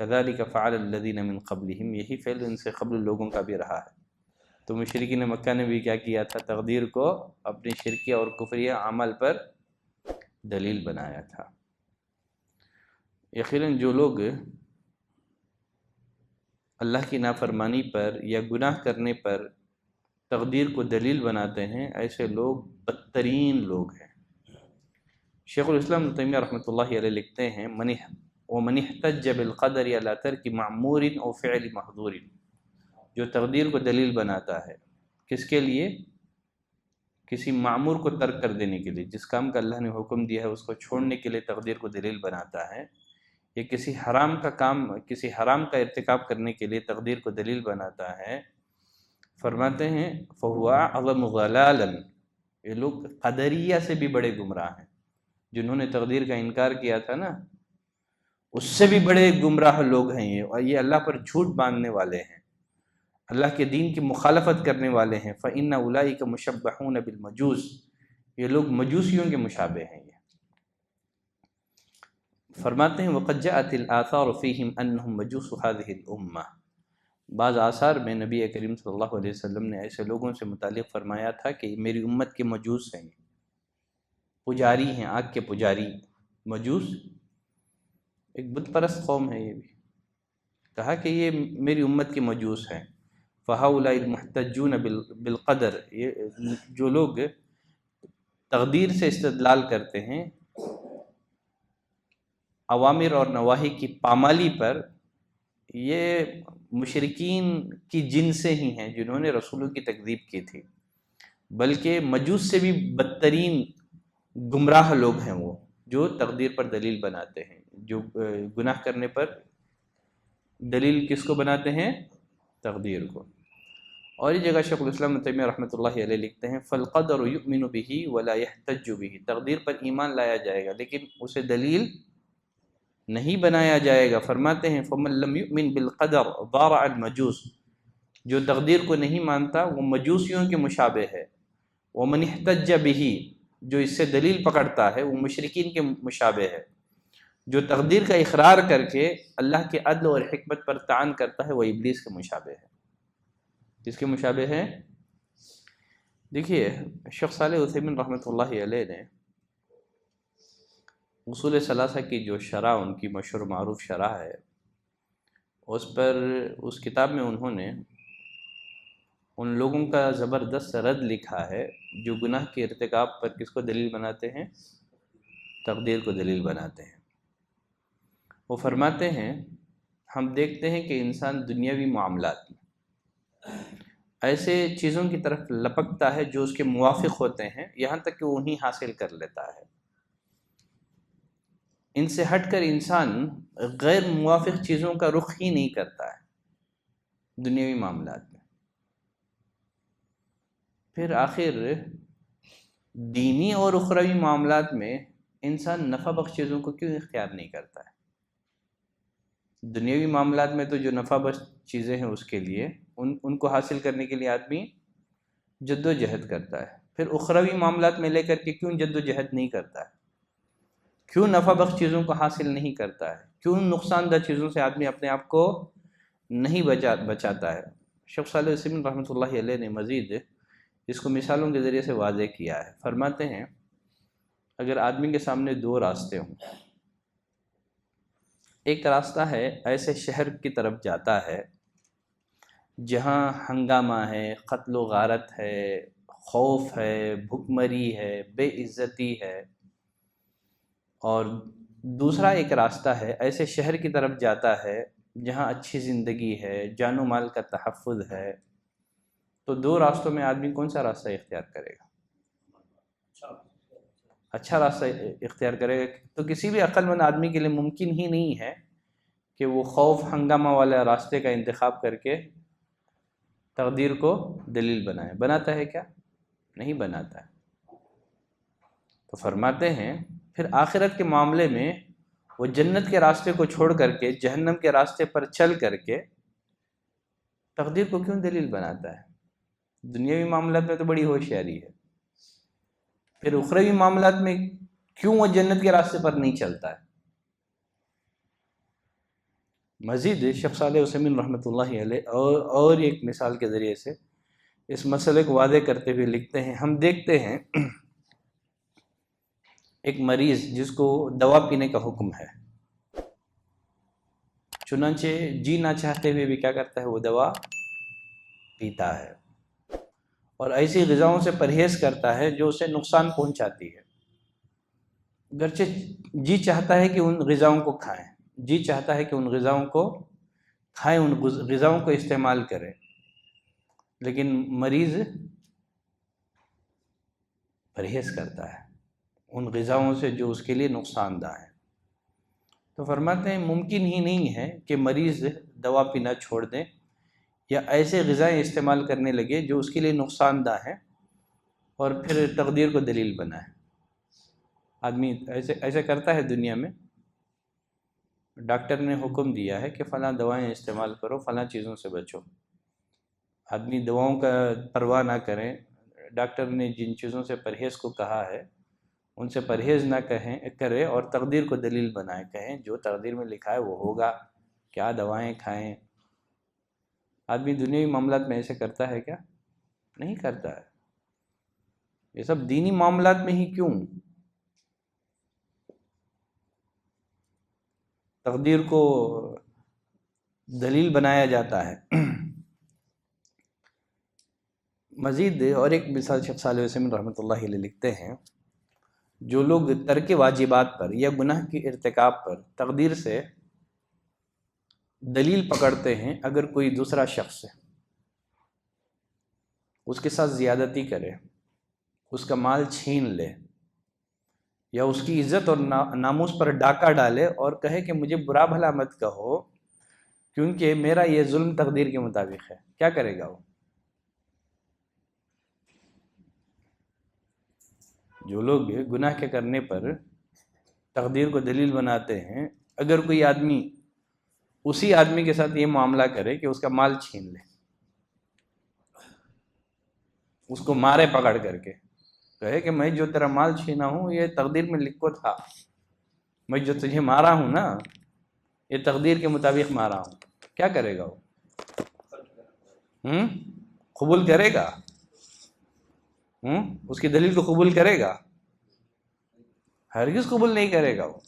کذالک فعل الذین من قبلہم، یہی فعل ان سے قبل لوگوں کا بھی رہا ہے۔ تو مشرکین مکہ نے بھی کیا کیا تھا؟ تقدیر کو اپنی شرکیہ اور کفریہ عمل پر دلیل بنایا تھا۔ یقیناً جو لوگ اللہ کی نافرمانی پر یا گناہ کرنے پر تقدیر کو دلیل بناتے ہیں، ایسے لوگ بدترین لوگ ہیں۔ شیخ الاسلام ابن تیمیہ رحمۃ اللہ علیہ لکھتے ہیں وَمَنِ احْتَجَّ بِالْقَدَرِ عَلَىٰ تَرْكِ مَعْمُورٍ أَوْ فِعْلِ مَحْظُورٍ، جو تقدیر کو دلیل بناتا ہے کس کے لیے؟ کسی معمور کو ترک کر دینے کے لیے، جس کام کا اللہ نے حکم دیا ہے اس کو چھوڑنے کے لیے تقدیر کو دلیل بناتا ہے، یا کسی حرام کا ارتکاب کرنے کے لیے تقدیر کو دلیل بناتا ہے، فرماتے ہیں فَهُوَ أَعْظَمُ ضَلَالًا، یہ لوگ قدریہ سے بھی بڑے گمراہ ہیں۔ جنہوں نے تقدیر کا انکار کیا تھا نا، اس سے بھی بڑے گمراہ لوگ ہیں یہ، اور یہ اللہ پر جھوٹ باندھنے والے ہیں، اللہ کے دین کی مخالفت کرنے والے ہیں۔ فَإِنَّ أُولَٰئِكَ مُشَبَّحُونَ بِالْمَجُوسِ، یہ لوگ مجوسیوں کے مشابہ ہیں۔ یہ فرماتے ہیں وَقَدْ جَاءَتِ الْآثَارُ فِيهِمْ أَنَّهُمْ مَجُوسُ هَٰذِهِ الْأُمَّةِ، بعض آثار میں نبی کریم صلی اللہ علیہ وسلم نے ایسے لوگوں سے متعلق فرمایا تھا کہ میری امت کے مجوس ہیں، پجاری ہیں، آگ کے پجاری۔ مجوس ایک بت پرست قوم ہے، یہ بھی کہا کہ یہ میری امت کے مجوس ہیں۔ فَهَؤُلَاءِ الْمُحْتَجُّونَ بِالْقَدَرِ، یہ جو لوگ تقدیر سے استدلال کرتے ہیں اوامر اور نواہی کی پامالی پر، یہ مشرکین کی جن سے ہی ہیں جنہوں نے رسولوں کی تکذیب کی تھی، بلکہ مجوس سے بھی بدترین گمراہ لوگ ہیں وہ، جو تقدیر پر دلیل بناتے ہیں، جو گناہ کرنے پر دلیل کس کو بناتے ہیں؟ تقدیر کو۔ اور یہ جگہ شیخ الاسلام ابن تیمیہ رحمۃ اللہ علیہ لکھتے ہیں فالقدر یؤمن به ولا يحتج به، تقدیر پر ایمان لایا جائے گا لیکن اسے دلیل نہیں بنایا جائے گا۔ فرماتے ہیں فمن لم یؤمن بالقدر ضارع المجوس، جو تقدیر کو نہیں مانتا وہ مجوسیوں کے مشابہ ہے۔ ومن احتج به، جو اس سے دلیل پکڑتا ہے وہ مشرکین کے مشابہ ہے۔ جو تقدیر کا اقرار کر کے اللہ کے عدل اور حکمت پر طعن کرتا ہے وہ ابلیس کے مشابہ ہے۔ کس کے مشابہ ہے؟ دیکھیے شیخ صالح عثیمین رحمۃ اللہ علیہ نے اصول ثلاثہ کی جو شرح ان کی مشہور معروف شرح ہے، اس پر اس کتاب میں انہوں نے ان لوگوں کا زبردست رد لکھا ہے جو گناہ کے ارتکاب پر کس کو دلیل بناتے ہیں؟ تقدیر کو دلیل بناتے ہیں۔ وہ فرماتے ہیں ہم دیکھتے ہیں کہ انسان دنیاوی معاملات میں ایسے چیزوں کی طرف لپکتا ہے جو اس کے موافق ہوتے ہیں، یہاں تک کہ وہ انہیں حاصل کر لیتا ہے۔ ان سے ہٹ کر انسان غیر موافق چیزوں کا رخ ہی نہیں کرتا ہے دنیاوی معاملات میں۔ پھر آخر دینی اور اخروی معاملات میں انسان نفع بخش چیزوں کو کیوں اختیار نہیں کرتا ہے؟ دنیاوی معاملات میں تو جو نفع بخش چیزیں ہیں اس کے لیے ان کو حاصل کرنے کے لیے آدمی جد و جہد کرتا ہے، پھر اخروی معاملات میں لے کر کے کیوں جد و جہد نہیں کرتا ہے؟ کیوں نفع بخش چیزوں کو حاصل نہیں کرتا ہے؟ کیوں نقصان دہ چیزوں سے آدمی اپنے آپ کو نہیں بچاتا ہے؟ شیخ صالح عثیمین رحمۃ اللہ علیہ نے مزید اس کو مثالوں کے ذریعے سے واضح کیا ہے۔ فرماتے ہیں اگر آدمی کے سامنے دو راستے ہوں، ایک راستہ ہے ایسے شہر کی طرف جاتا ہے جہاں ہنگامہ ہے، قتل و غارت ہے، خوف ہے، بھوک مری ہے، بے عزتی ہے، اور دوسرا ایک راستہ ہے ایسے شہر کی طرف جاتا ہے جہاں اچھی زندگی ہے، جان و مال کا تحفظ ہے۔ تو دو راستوں میں آدمی کون سا راستہ اختیار کرے گا؟ اچھا راستہ اختیار کرے گا۔ تو کسی بھی عقل مند آدمی کے لیے ممکن ہی نہیں ہے کہ وہ خوف ہنگامہ والے راستے کا انتخاب کر کے تقدیر کو دلیل بنائے۔ بناتا ہے کیا؟ نہیں بناتا ہے۔ تو فرماتے ہیں پھر آخرت کے معاملے میں وہ جنت کے راستے کو چھوڑ کر کے جہنم کے راستے پر چل کر کے تقدیر کو کیوں دلیل بناتا ہے؟ دنیاوی معاملات میں تو بڑی ہوشیاری ہے، پھر اخروی معاملات میں کیوں وہ جنت کے راستے پر نہیں چلتا ہے؟ مزید شیخ صالح عثیمین رحمۃ اللہ علیہ اور ایک مثال کے ذریعے سے اس مسئلے کو واضح کرتے ہوئے لکھتے ہیں، ہم دیکھتے ہیں ایک مریض جس کو دوا پینے کا حکم ہے، چنانچہ جی نہ چاہتے ہوئے بھی کیا کرتا ہے؟ وہ دوا پیتا ہے، اور ایسی غذاؤں سے پرہیز کرتا ہے جو اسے نقصان پہنچاتی ہے، گرچہ جی چاہتا ہے کہ ان غذاؤں کو کھائیں، جی چاہتا ہے کہ ان غذاؤں کو کھائیں، ان غذاؤں کو استعمال کریں، لیکن مریض پرہیز کرتا ہے ان غذاؤں سے جو اس کے لیے نقصان دہ ہیں۔ تو فرماتے ہیں ممکن ہی نہیں ہے کہ مریض دوا پینا چھوڑ دیں یا ایسے غذائیں استعمال کرنے لگے جو اس کے لیے نقصان دہ ہیں اور پھر تقدیر کو دلیل بنائے۔ آدمی ایسے کرتا ہے دنیا میں، ڈاکٹر نے حکم دیا ہے کہ فلاں دوائیں استعمال کرو، فلاں چیزوں سے بچو، آدمی دواؤں کا پرواہ نہ کریں، ڈاکٹر نے جن چیزوں سے پرہیز کو کہا ہے ان سے پرہیز نہ کرے اور تقدیر کو دلیل بنائے، کہیں جو تقدیر میں لکھا ہے وہ ہوگا، کیا دوائیں کھائیں۔ آدمی دنیاوی معاملات میں ایسے کرتا ہے کیا؟ نہیں کرتا ہے۔ یہ سب دینی معاملات میں ہی کیوں تقدیر کو دلیل بنایا جاتا ہے۔ مزید اور ایک مثال شیخ صالح عثیمین رحمۃ اللہ علیہ لکھتے ہیں، جو لوگ ترک واجبات پر یا گناہ کی ارتکاب پر تقدیر سے دلیل پکڑتے ہیں، اگر کوئی دوسرا شخص اس کے ساتھ زیادتی کرے، اس کا مال چھین لے یا اس کی عزت اور ناموس پر ڈاکہ ڈالے اور کہے کہ مجھے برا بھلا مت کہو کیونکہ میرا یہ ظلم تقدیر کے مطابق ہے، کیا کرے گا وہ؟ جو لوگ گناہ کے کرنے پر تقدیر کو دلیل بناتے ہیں، اگر کوئی آدمی اسی آدمی کے ساتھ یہ معاملہ کرے کہ اس کا مال چھین لے، اس کو مارے پکڑ کر کے، کہے کہ میں جو تیرا مال چھینا ہوں یہ تقدیر میں لکھو تھا، میں جو تجھے مارا ہوں نا یہ تقدیر کے مطابق مارا ہوں، کیا کرے گا وہ؟ قبول کرے گا؟ اس کی دلیل کو قبول کرے گا؟ ہرگز قبول نہیں کرے گا وہ۔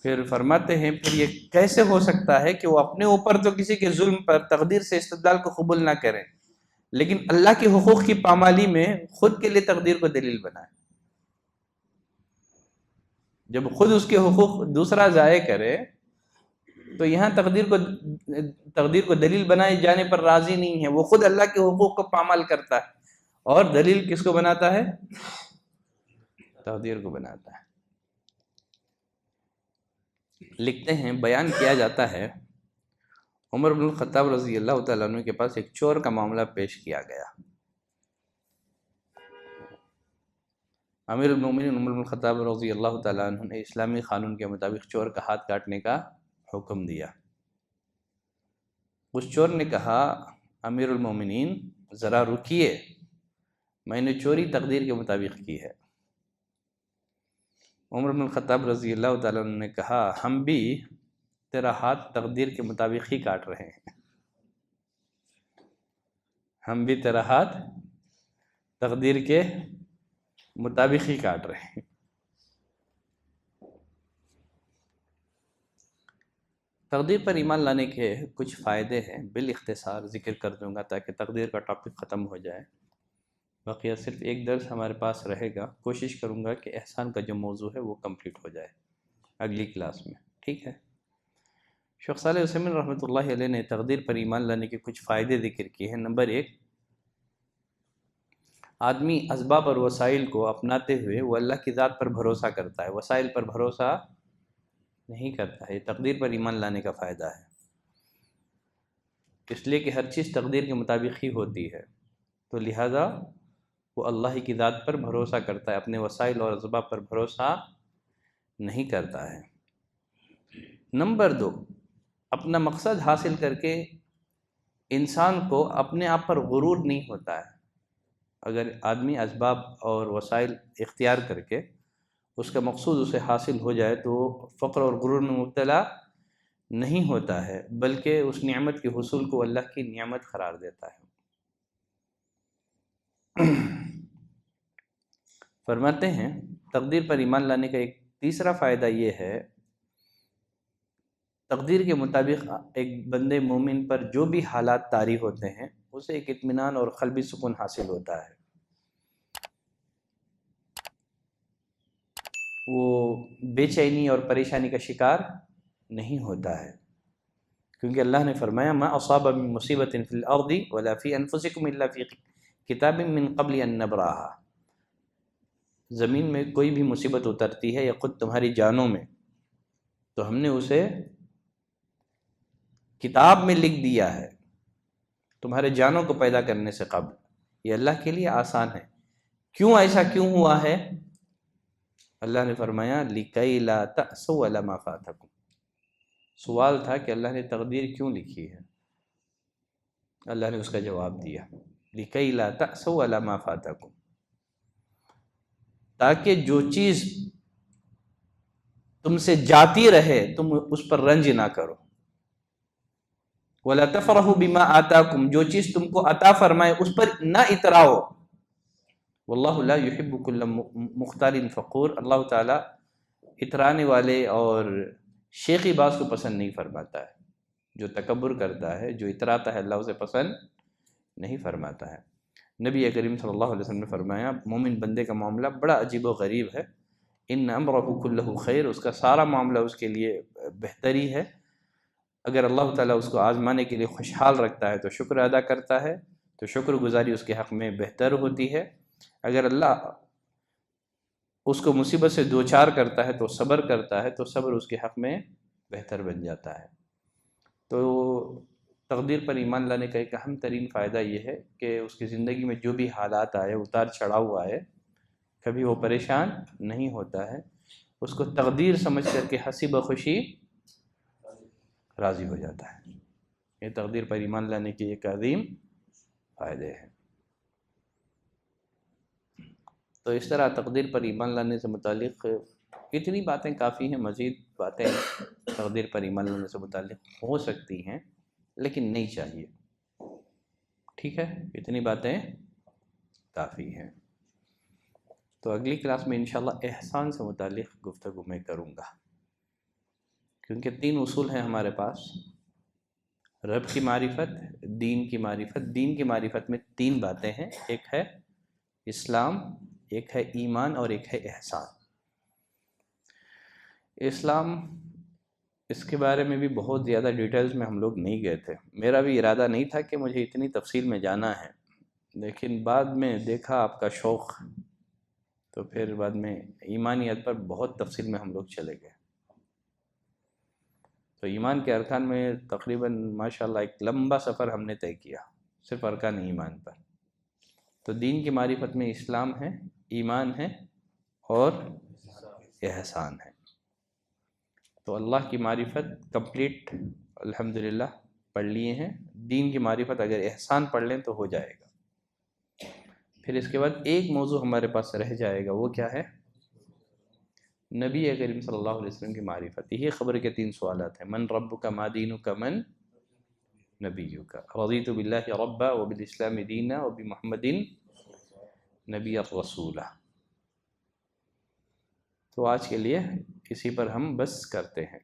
پھر فرماتے ہیں پھر یہ کیسے ہو سکتا ہے کہ وہ اپنے اوپر تو کسی کے ظلم پر تقدیر سے استدلال کو قبول نہ کریں لیکن اللہ کے حقوق کی پامالی میں خود کے لیے تقدیر کو دلیل بنائے؟ جب خود اس کے حقوق دوسرا ضائع کرے تو یہاں تقدیر کو دلیل بنائے جانے پر راضی نہیں ہے، وہ خود اللہ کے حقوق کو پامال کرتا ہے اور دلیل کس کو بناتا ہے؟ تقدیر کو بناتا ہے۔ لکھتے ہیں بیان کیا جاتا ہے عمر بن الخطاب رضی اللہ تعالیٰ عنہ کے پاس ایک چور کا معاملہ پیش کیا گیا۔ امیر المومنین عمر بن الخطاب رضی اللہ تعالیٰ عنہ نے اسلامی قانون کے مطابق چور کا ہاتھ کاٹنے کا حکم دیا۔ اس چور نے کہا امیر المومنین ذرا رکیے، میں نے چوری تقدیر کے مطابق کی ہے۔ عمر بن الخطاب رضی اللہ تعالیٰ عنہ نے کہا ہم بھی تیرا ہاتھ تقدیر کے مطابق ہی کاٹ رہے ہیں۔ ہم بھی تیرا ہاتھ تقدیر کے مطابق ہی کاٹ رہے ہیں۔ تقدیر پر ایمان لانے کے کچھ فائدے ہیں، بالاختصار ذکر کر دوں گا تاکہ تقدیر کا ٹاپک ختم ہو جائے۔ بقیہ صرف ایک درس ہمارے پاس رہے گا، کوشش کروں گا کہ احسان کا جو موضوع ہے وہ کمپلیٹ ہو جائے اگلی کلاس میں، ٹھیک ہے؟ شیخ صالح عثیمین رحمۃ اللہ علیہ نے تقدیر پر ایمان لانے کے کچھ فائدے ذکر کیے ہیں۔ نمبر 1، آدمی اسباب اور وسائل کو اپناتے ہوئے وہ اللہ کی ذات پر بھروسہ کرتا ہے، وسائل پر بھروسہ نہیں کرتا ہے۔ یہ تقدیر پر ایمان لانے کا فائدہ ہے، اس لیے کہ ہر چیز تقدیر کے مطابق ہی ہوتی ہے، تو لہٰذا وہ اللہ کی ذات پر بھروسہ کرتا ہے، اپنے وسائل اور اسباب پر بھروسہ نہیں کرتا ہے۔ نمبر 2، اپنا مقصد حاصل کر کے انسان کو اپنے آپ پر غرور نہیں ہوتا ہے۔ اگر آدمی اسباب اور وسائل اختیار کر کے اس کا مقصود اسے حاصل ہو جائے تو فقر اور غرور میں مبتلا نہیں ہوتا ہے، بلکہ اس نعمت کے حصول کو اللہ کی نعمت قرار دیتا ہے۔ فرماتے ہیں تقدیر پر ایمان لانے کا ایک تیسرا فائدہ یہ ہے، تقدیر کے مطابق ایک بندے مومن پر جو بھی حالات طاری ہوتے ہیں اسے ایک اطمینان اور قلبی سکون حاصل ہوتا ہے، وہ بے چینی اور پریشانی کا شکار نہیں ہوتا ہے، کیونکہ اللہ نے فرمایا ما اصاب من مصیبت فی الارض ولا فی انفسکم الا فی کتاب من قبل ان نبراها، زمین میں کوئی بھی مصیبت اترتی ہے یا خود تمہاری جانوں میں تو ہم نے اسے کتاب میں لکھ دیا ہے تمہارے جانوں کو پیدا کرنے سے قبل۔ یہ اللہ کے لیے آسان ہے۔ کیوں ایسا کیوں ہوا ہے؟ اللہ نے فرمایا لِكَيْ لَا تَأْسَوْا عَلَىٰ مَا فَاتَكُمْ، سوال تھا کہ اللہ نے تقدیر کیوں لکھی ہے؟ اللہ نے اس کا جواب دیا لِكَيْ لَا تَأْسَوْا عَلَىٰ مَا فَاتَكُمْ، تاکہ جو چیز تم سے جاتی رہے تم اس پر رنج نہ کرو، وَلَا تَفْرَحُوا بِمَا آتَاكُمْ، جو چیز تم کو عطا فرمائے اس پر نہ اتراؤ، واللہ لا يحب كل مختال فخور، اللہ تعالیٰ اترانے والے اور شیخی باز کو پسند نہیں فرماتا ہے، جو تکبر کرتا ہے جو اتراتا ہے اللہ اسے پسند نہیں فرماتا ہے۔ نبی کریم صلی اللہ علیہ وسلم نے فرمایا مومن بندے کا معاملہ بڑا عجیب و غریب ہے، ان امرہ کلہ خیر، اس کا سارا معاملہ اس کے لیے بہتری ہے۔ اگر اللہ تعالیٰ اس کو آزمانے کے لیے خوشحال رکھتا ہے تو شکر ادا کرتا ہے، تو شکر گزاری اس کے حق میں بہتر ہوتی ہے۔ اگر اللہ اس کو مصیبت سے دوچار کرتا ہے تو صبر کرتا ہے، تو صبر اس کے حق میں بہتر بن جاتا ہے۔ تو تقدیر پر ایمان لانے کا ایک اہم ترین فائدہ یہ ہے کہ اس کی زندگی میں جو بھی حالات آئے، اتار چڑھاؤ آئے، کبھی وہ پریشان نہیں ہوتا ہے، اس کو تقدیر سمجھ کر کے ہنسی بخوشی راضی ہو جاتا ہے۔ یہ تقدیر پر ایمان لانے کے ایک عظیم فائدے ہیں۔ تو اس طرح تقدیر پر ایمان لانے سے متعلق اتنی باتیں کافی ہیں، مزید باتیں تقدیر پر ایمان لانے سے متعلق ہو سکتی ہیں لیکن نہیں چاہیے، ٹھیک ہے؟ اتنی باتیں کافی ہیں۔ تو اگلی کلاس میں انشاءاللہ احسان سے متعلق گفتگو میں کروں گا، کیونکہ 3 اصول ہیں ہمارے پاس، رب کی معرفت، دین کی معرفت۔ دین کی معرفت میں 3 باتیں ہیں، ایک ہے اسلام، ایک ہے ایمان اور ایک ہے احسان۔ اسلام، اس کے بارے میں بھی بہت زیادہ ڈیٹیلز میں ہم لوگ نہیں گئے تھے، میرا بھی ارادہ نہیں تھا کہ مجھے اتنی تفصیل میں جانا ہے، لیکن بعد میں دیکھا آپ کا شوق، تو پھر بعد میں ایمانیت پر بہت تفصیل میں ہم لوگ چلے گئے۔ تو ایمان کے ارکان میں تقریباً ماشاءاللہ ایک لمبا سفر ہم نے طے کیا صرف ارکان ایمان پر۔ تو دین کی معرفت میں اسلام ہے، ایمان ہے اور احسان ہے۔ تو اللہ کی معرفت کمپلیٹ الحمدللہ پڑھ لیے ہیں، دین کی معرفت اگر احسان پڑھ لیں تو ہو جائے گا۔ پھر اس کے بعد ایک موضوع ہمارے پاس رہ جائے گا، وہ کیا ہے؟ نبی کریم صلی اللہ علیہ وسلم کی معرفت۔ یہی خبر کے 3 سوالات ہیں، من ربک ما دینک من نبیک رضیت باللہ ربا وبالاسلام دینا وبمحمد نبی الرسولہ۔ تو آج کے لیے اسی پر ہم بس کرتے ہیں۔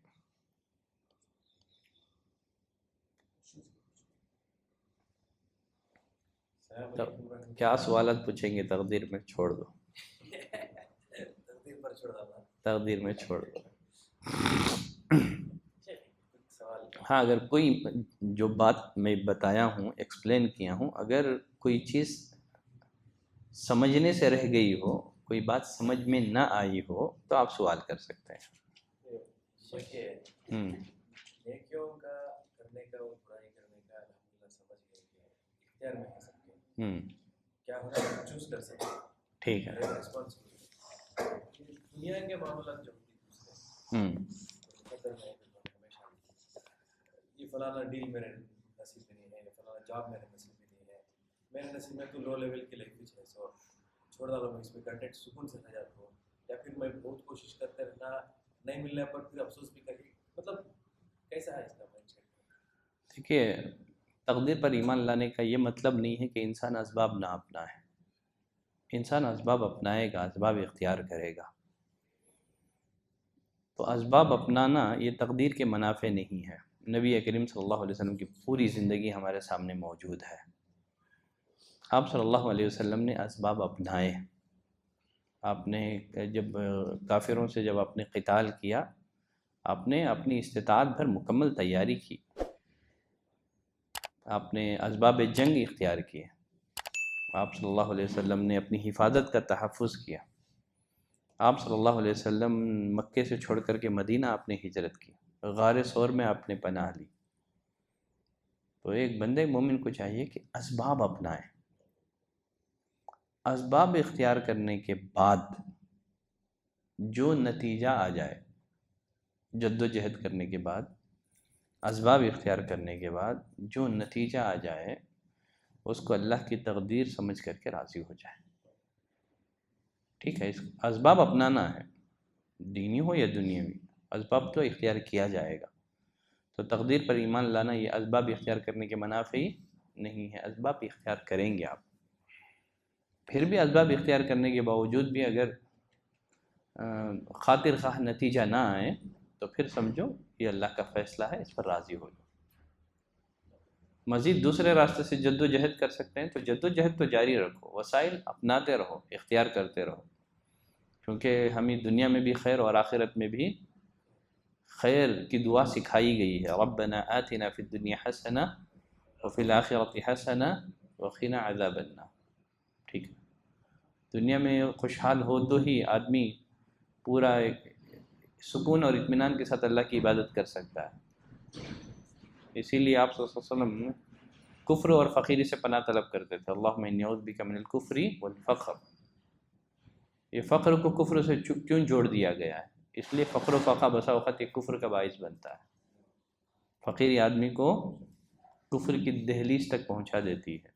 تو کیا سوالات پوچھیں گے؟ تقدیر میں چھوڑ دو، تقدیر میں چھوڑ دو۔ ہاں، اگر کوئی جو بات میں بتایا ہوں، ایکسپلین کیا ہوں، اگر کوئی چیز سمجھنے سے رہ گئی ہو، کوئی بات سمجھ میں نہ آئی ہو، تو آپ سوال کر سکتے ہیں۔ نیکیوں کا کرنے کا اور برائی کرنے کا الحمدللہ سمجھ گئے کہ اختیار میں ہے سب کے، کیا ہو رہا ہے چوز کر سکتے ہیں۔ ٹھیک ہے۔ دنیا کے معاملات جو ہوتی ہیں ہمیشہ یہ فلانا ڈیل میرے نصیب میں نہیں ہے، فلانا جاب میرے نصیب میں نہیں ہے، میرے نصیب میں تو لو لیول کی لینگویج ہے، سو چھوڑ ڈالو، میں اس میں کنٹینٹ سکون سے رہ جاتا ہوں، یا پھر میں بہت کوشش کرتے رہنا، نہیں ملنے پر پھر افسوس بھی کری، مطلب کیسا ہے اس کا مائنڈ سیٹ؟ دیکھیے، تقدیر پر ایمان لانے کا یہ مطلب نہیں ہے کہ انسان اسباب نہ اپنائے۔ انسان اسباب اپنائے گا، اسباب اختیار کرے گا۔ تو اسباب اپنانا یہ تقدیر کے منافع نہیں ہے۔ نبی کریم صلی اللہ علیہ وسلم کی پوری زندگی ہمارے سامنے موجود ہے۔ آپ صلی اللہ علیہ وسلم نے اسباب اپنائے۔ آپ نے جب کافروں سے جب آپ نے قتال کیا، آپ نے اپنی استطاعت بھر مکمل تیاری کی، آپ نے اسباب جنگ اختیار کیے، آپ صلی اللہ علیہ وسلم نے اپنی حفاظت کا تحفظ کیا۔ آپ صلی اللہ علیہ وسلم مکے سے چھوڑ کر کے مدینہ آپ نے ہجرت کی، غار ثور میں آپ نے پناہ لی۔ تو ایک بندے مومن کو چاہیے کہ اسباب اپنائے۔ اسباب اختیار کرنے کے بعد جو نتیجہ آ جائے، جد و جہد کرنے کے بعد، اسباب اختیار کرنے کے بعد جو نتیجہ آ جائے، اس کو اللہ کی تقدیر سمجھ کر کے راضی ہو جائے۔ ٹھیک ہے، اس اسباب اپنانا ہے، دینی ہو یا دنیاوی، اسباب تو اختیار کیا جائے گا۔ تو تقدیر پر ایمان لانا یہ اسباب اختیار کرنے کے منافی نہیں ہے، اسباب اختیار کریں گے آپ۔ پھر بھی اسباب اختیار کرنے کے باوجود بھی اگر خاطر خواہ نتیجہ نہ آئے تو پھر سمجھو یہ اللہ کا فیصلہ ہے، اس پر راضی ہو جاؤ۔ مزید دوسرے راستے سے جد و جہد کر سکتے ہیں تو جد و جہد تو جاری رکھو، وسائل اپناتے رہو، اختیار کرتے رہو، کیونکہ ہمیں دنیا میں بھی خیر اور آخرت میں بھی خیر کی دعا سکھائی گئی ہے۔ ربنا آتنا فی الدنیا حسنہ وفی الآخرۃ حسنہ وقنا عذاب النار۔ ٹھیک ہے، دنیا میں خوشحال ہو تو ہی آدمی پورا سکون اور اطمینان کے ساتھ اللہ کی عبادت کر سکتا ہے۔ اسی لیے آپ صلی اللہ علیہ وسلم کفر اور فقیری سے پناہ طلب کرتے تھے، اللہم انی اعوذ بک من الکفر والفقر۔ یہ فقر کو کفر سے کیوں جوڑ دیا گیا ہے؟ اس لیے فقر و فقہ بسا اوقات یہ کفر کا باعث بنتا ہے، فقیری آدمی کو کفر کی دہلیز تک پہنچا دیتی ہے۔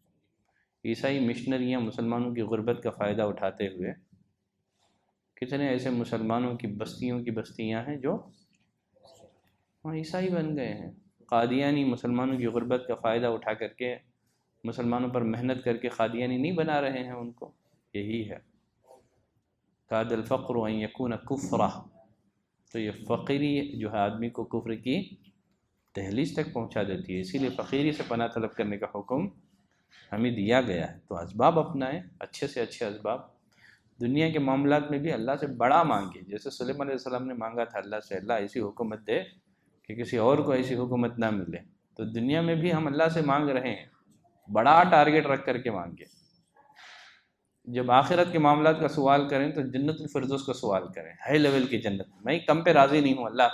عیسائی مشنریاں مسلمانوں کی غربت کا فائدہ اٹھاتے ہوئے کتنے ایسے مسلمانوں کی بستیاں ہیں جو عیسائی بن گئے ہیں۔ قادیانی مسلمانوں کی غربت کا فائدہ اٹھا کر کے مسلمانوں پر محنت کر کے قادیانی نہیں بنا رہے ہیں ان کو، یہی ہے کاد الفقر ان یکون کفرا۔ تو یہ فقیری جو ہے آدمی کو کفر کی دہلیز تک پہنچا دیتی ہے، اسی لیے فقیری سے پناہ طلب کرنے کا حکم ہمیں دیا گیا ہے۔ تو اسباب اپنائیں، اچھے سے اچھے اسباب۔ دنیا کے معاملات میں بھی اللہ سے بڑا مانگے، جیسے سلیمان علیہ السلام نے مانگا تھا اللہ سے، اللہ ایسی حکومت دے کہ کسی اور کو ایسی حکومت نہ ملے۔ تو دنیا میں بھی ہم اللہ سے مانگ رہے ہیں، بڑا ٹارگٹ رکھ کر کے مانگے۔ جب آخرت کے معاملات کا سوال کریں تو جنت الفردوس کا سوال کریں، ہائی لیول کی جنت۔ میں کم پہ راضی نہیں ہوں، اللہ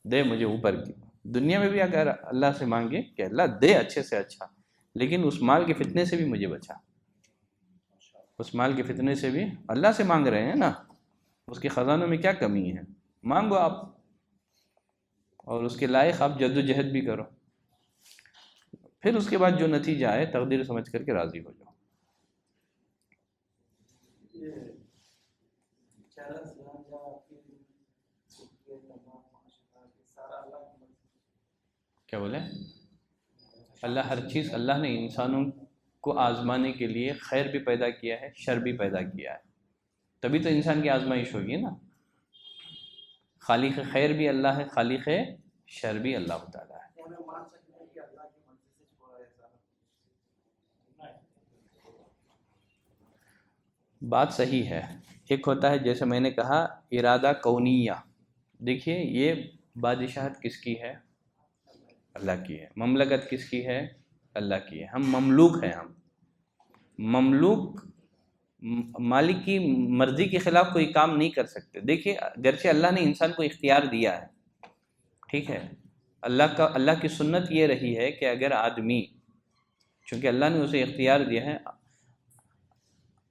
دے مجھے اوپر کی۔ دنیا میں بھی اگر اللہ سے مانگے کہ اللہ دے اچھے سے اچھا، لیکن اس مال کے فتنے سے بھی مجھے بچا، اس مال کے فتنے سے بھی اللہ سے مانگ رہے ہیں نا، اس کے خزانوں میں کیا کمی ہے؟ مانگو آپ، اور اس کے لائق آپ جد و جہد بھی کرو، پھر اس کے بعد جو نتیجہ آئے تقدیر سمجھ کر کے راضی ہو جاؤ۔ کیا بولے؟ اللہ ہر چیز، اللہ نے انسانوں کو آزمانے کے لیے خیر بھی پیدا کیا ہے، شر بھی پیدا کیا ہے، تبھی تو انسان کی آزمائش ہوگی نا۔ خالق خیر بھی اللہ ہے، خالق شر بھی اللہ تعالیٰ ہے۔ بات صحیح ہے۔ ایک ہوتا ہے جیسے میں نے کہا ارادہ کونیہ، دیکھیے یہ بادشاہت کس کی ہے؟ اللہ کی ہے۔ مملکت کس کی ہے؟ اللہ کی ہے۔ ہم مملوک ہیں، ہم مملوک مالک کی مرضی کے خلاف کوئی کام نہیں کر سکتے۔ دیکھیے گرچہ اللہ نے انسان کو اختیار دیا ہے، ٹھیک ہے، اللہ کی سنت یہ رہی ہے کہ اگر آدمی، چونکہ اللہ نے اسے اختیار دیا ہے،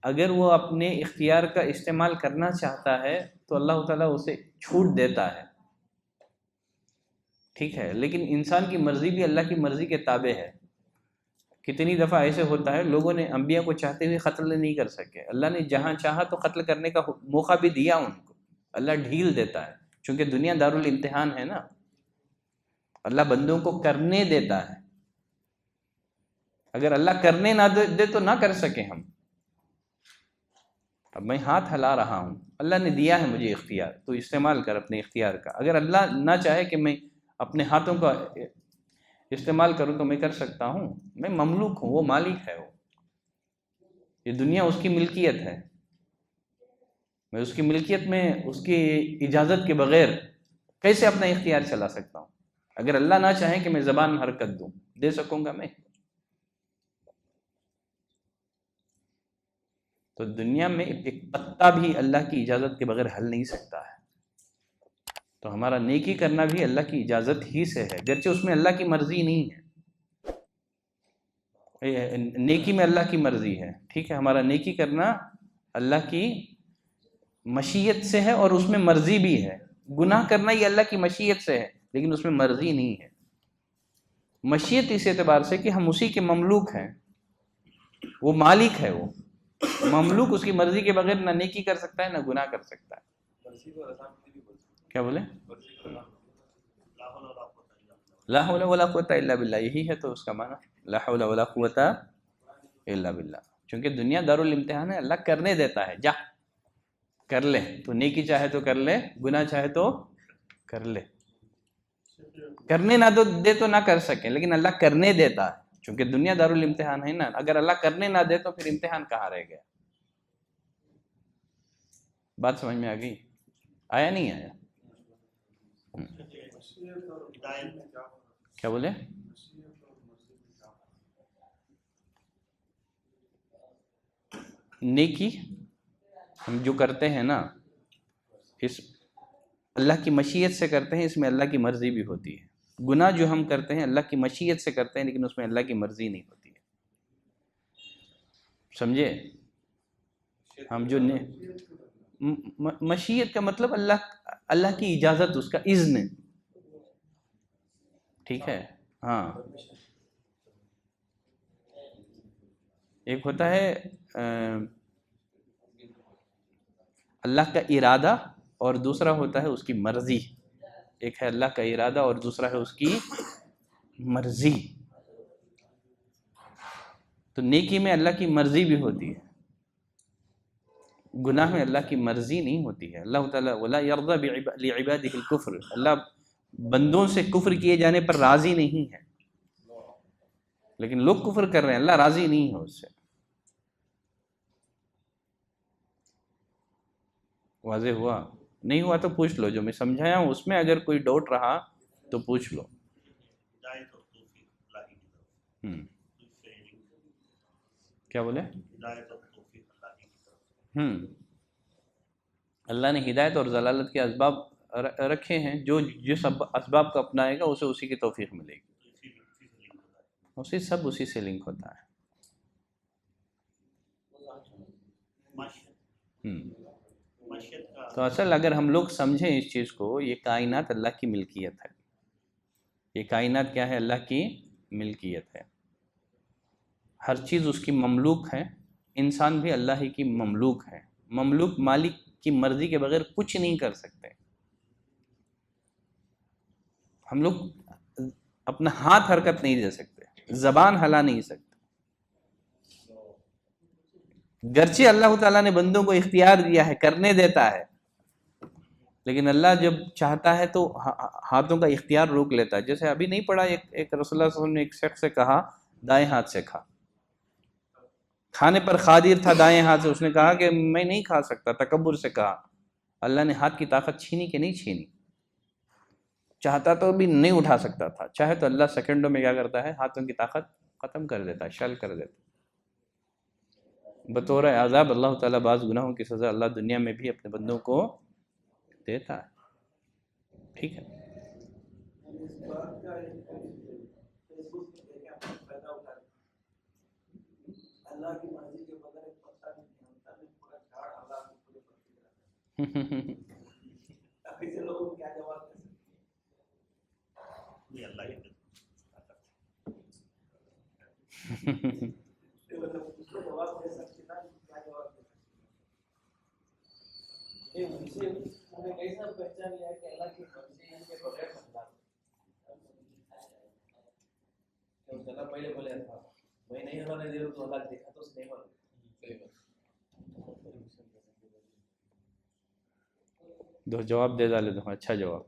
اگر وہ اپنے اختیار کا استعمال کرنا چاہتا ہے تو اللہ تعالیٰ اسے چھوٹ دیتا ہے، ٹھیک ہے، لیکن انسان کی مرضی بھی اللہ کی مرضی کے تابع ہے۔ کتنی دفعہ ایسے ہوتا ہے لوگوں نے انبیاء کو چاہتے ہوئے قتل نہیں کر سکے، اللہ نے جہاں چاہا تو قتل کرنے کا موقع بھی دیا ان کو، اللہ ڈھیل دیتا ہے، چونکہ دنیا دارالامتحان ہے نا، اللہ بندوں کو کرنے دیتا ہے۔ اگر اللہ کرنے نہ دے تو نہ کر سکے ہم۔ اب میں ہاتھ ہلا رہا ہوں، اللہ نے دیا ہے مجھے اختیار، تو استعمال کر اپنے اختیار کا۔ اگر اللہ نہ چاہے کہ میں اپنے ہاتھوں کا استعمال کروں تو میں کر سکتا ہوں؟ میں مملوک ہوں، وہ مالک ہے، وہ یہ دنیا اس کی ملکیت ہے، میں اس کی ملکیت میں اس کی اجازت کے بغیر کیسے اپنا اختیار چلا سکتا ہوں؟ اگر اللہ نہ چاہے کہ میں زبان حرکت دوں، دے سکوں گا میں؟ تو دنیا میں ایک پتا بھی اللہ کی اجازت کے بغیر ہل نہیں سکتا ہے۔ تو ہمارا نیکی کرنا بھی اللہ کی اجازت ہی سے ہے، گرچہ اس میں اللہ کی مرضی نہیں ہے، نیکی میں اللہ کی مرضی ہے، ٹھیک ہے، ہمارا نیکی کرنا اللہ کی مشیت سے ہے اور اس میں مرضی بھی ہے۔ گناہ کرنا یہ اللہ کی مشیت سے ہے لیکن اس میں مرضی نہیں ہے۔ مشیت اس اعتبار سے کہ ہم اسی کے مملوک ہیں، وہ مالک ہے، وہ مملوک اس کی مرضی کے بغیر نہ نیکی کر سکتا ہے نہ گناہ کر سکتا ہے۔ کیا بولے؟ لا حول ولا قوت الا باللہ، یہی ہے تو اس کا معنی، لا حول ولا قوت الا باللہ، چونکہ دنیا دارالامتحان ہے، اللہ کرنے دیتا ہے، جا کر لے، تو نیکی چاہے تو کر لے، گناہ چاہے تو کر لے، کرنے نہ دے تو نہ کر سکے، لیکن اللہ کرنے دیتا ہے، چونکہ دنیا دارالامتحان ہے نا، اگر اللہ کرنے نہ دے تو پھر امتحان کہاں رہ گیا؟ بات سمجھ میں آ گئی؟ آیا نہیں آیا؟ کیا بولے؟ نیکی ہم جو کرتے ہیں نا، اس اللہ کی مشیت سے کرتے ہیں، اس میں اللہ کی مرضی بھی ہوتی ہے۔ گناہ جو ہم کرتے ہیں اللہ کی مشیت سے کرتے ہیں لیکن اس میں اللہ کی مرضی نہیں ہوتی ہے، سمجھے؟ ہم جو مشیت کا مطلب اللہ کی اجازت، اس کا اذن، ٹھیک ہے، ہاں۔ ایک ہوتا ہے اللہ کا ارادہ اور دوسرا ہوتا ہے اس کی مرضی۔ ایک ہے اللہ کا ارادہ اور دوسرا ہے اس کی مرضی۔ تو نیکی میں اللہ کی مرضی بھی ہوتی ہے، گناہ میں اللہ کی مرضی نہیں ہوتی ہے۔ اللہ تعالیٰ ولا یرضی لعباده الکفر، اللہ بندوں سے کفر کیے جانے پر راضی نہیں ہے، لیکن لوگ کفر کر رہے ہیں، اللہ راضی نہیں ہے اس سے۔ واضح ہوا؟ نہیں ہوا تو پوچھ لو، جو میں سمجھایا ہوں اس میں اگر کوئی ڈاؤٹ رہا تو پوچھ لو۔ کیا بولے؟ اللہ نے ہدایت اور ضلالت کے اسباب رکھے ہیں، جو جس اسباب کو اپنائے گا اسے اسی کی توفیق ملے گی، اسی سے لنک ہوتا ہے۔ تو اصل اگر ہم لوگ سمجھیں اس چیز کو، یہ کائنات اللہ کی ملکیت ہے، یہ کائنات کیا ہے؟ اللہ کی ملکیت ہے، ہر چیز اس کی مملوک ہے، انسان بھی اللہ ہی کی مملوک ہے۔ مملوک مالک کی مرضی کے بغیر کچھ نہیں کر سکتے۔ ہم لوگ اپنا ہاتھ حرکت نہیں دے سکتے، زبان ہلا نہیں سکتا. گرچہ اللہ تعالیٰ نے بندوں کو اختیار دیا ہے، کرنے دیتا ہے، لیکن اللہ جب چاہتا ہے تو ہاتھوں کا اختیار روک لیتا ہے. جیسے ابھی نہیں پڑھا، ایک رسول اللہ صلی اللہ علیہ وسلم نے ایک شخص سے کہا دائیں ہاتھ سے کھا، کھانے پر قادر تھا دائیں ہاتھ سے، اس نے کہا کہ میں نہیں کھا سکتا، تکبر سے کہا. اللہ نے ہاتھ کی طاقت چھینی کہ نہیں چھینی؟ چاہتا تو بھی نہیں اٹھا سکتا تھا، چاہے تو اللہ سیکنڈوں میں کیا کرتا ہے، ہاتھوں کی طاقت ختم کر دیتا ہے، شل کر دیتا ہے. بطور عذاب اللہ تعالیٰ بعض گناہوں کی سزا اللہ دنیا میں بھی اپنے بندوں کو دیتا ہے. ٹھیک ہے. پہلے بولے تھا میں نہیں ہونے دے رہا تو اللہ دیکھا تو اس نہیں ہونے. دو جواب دے ڈالے تو اچھا جواب.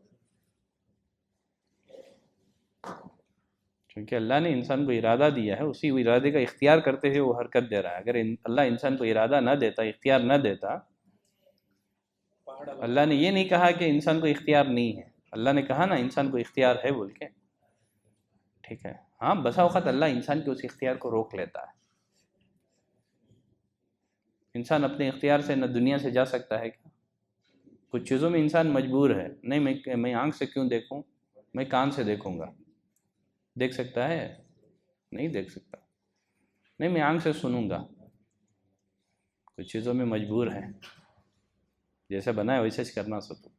کیونکہ اللہ نے انسان کو ارادہ دیا ہے، اسی ارادے کا اختیار کرتے ہوئے وہ حرکت دے رہا ہے. اگر اللہ انسان کو ارادہ نہ دیتا، اختیار نہ دیتا، اللہ نے یہ نہیں کہا کہ انسان کو اختیار نہیں ہے، اللہ نے کہا نا انسان کو اختیار ہے بول کے. ٹھیک ہے. ہاں بسا اوقات اللہ انسان کے اس اختیار کو روک لیتا ہے. انسان اپنے اختیار سے نہ دنیا سے جا سکتا ہے کیا؟ کچھ چیزوں میں انسان مجبور ہے. نہیں میں آنکھ سے کیوں دیکھوں، میں کان سے دیکھوں گا. دیکھ سکتا ہے؟ نہیں دیکھ سکتا. نہیں میں آنکھ سے سنوں گا. کچھ چیزوں میں مجبور ہے، جیسے بنا ہے ویسے کرنا سکوں.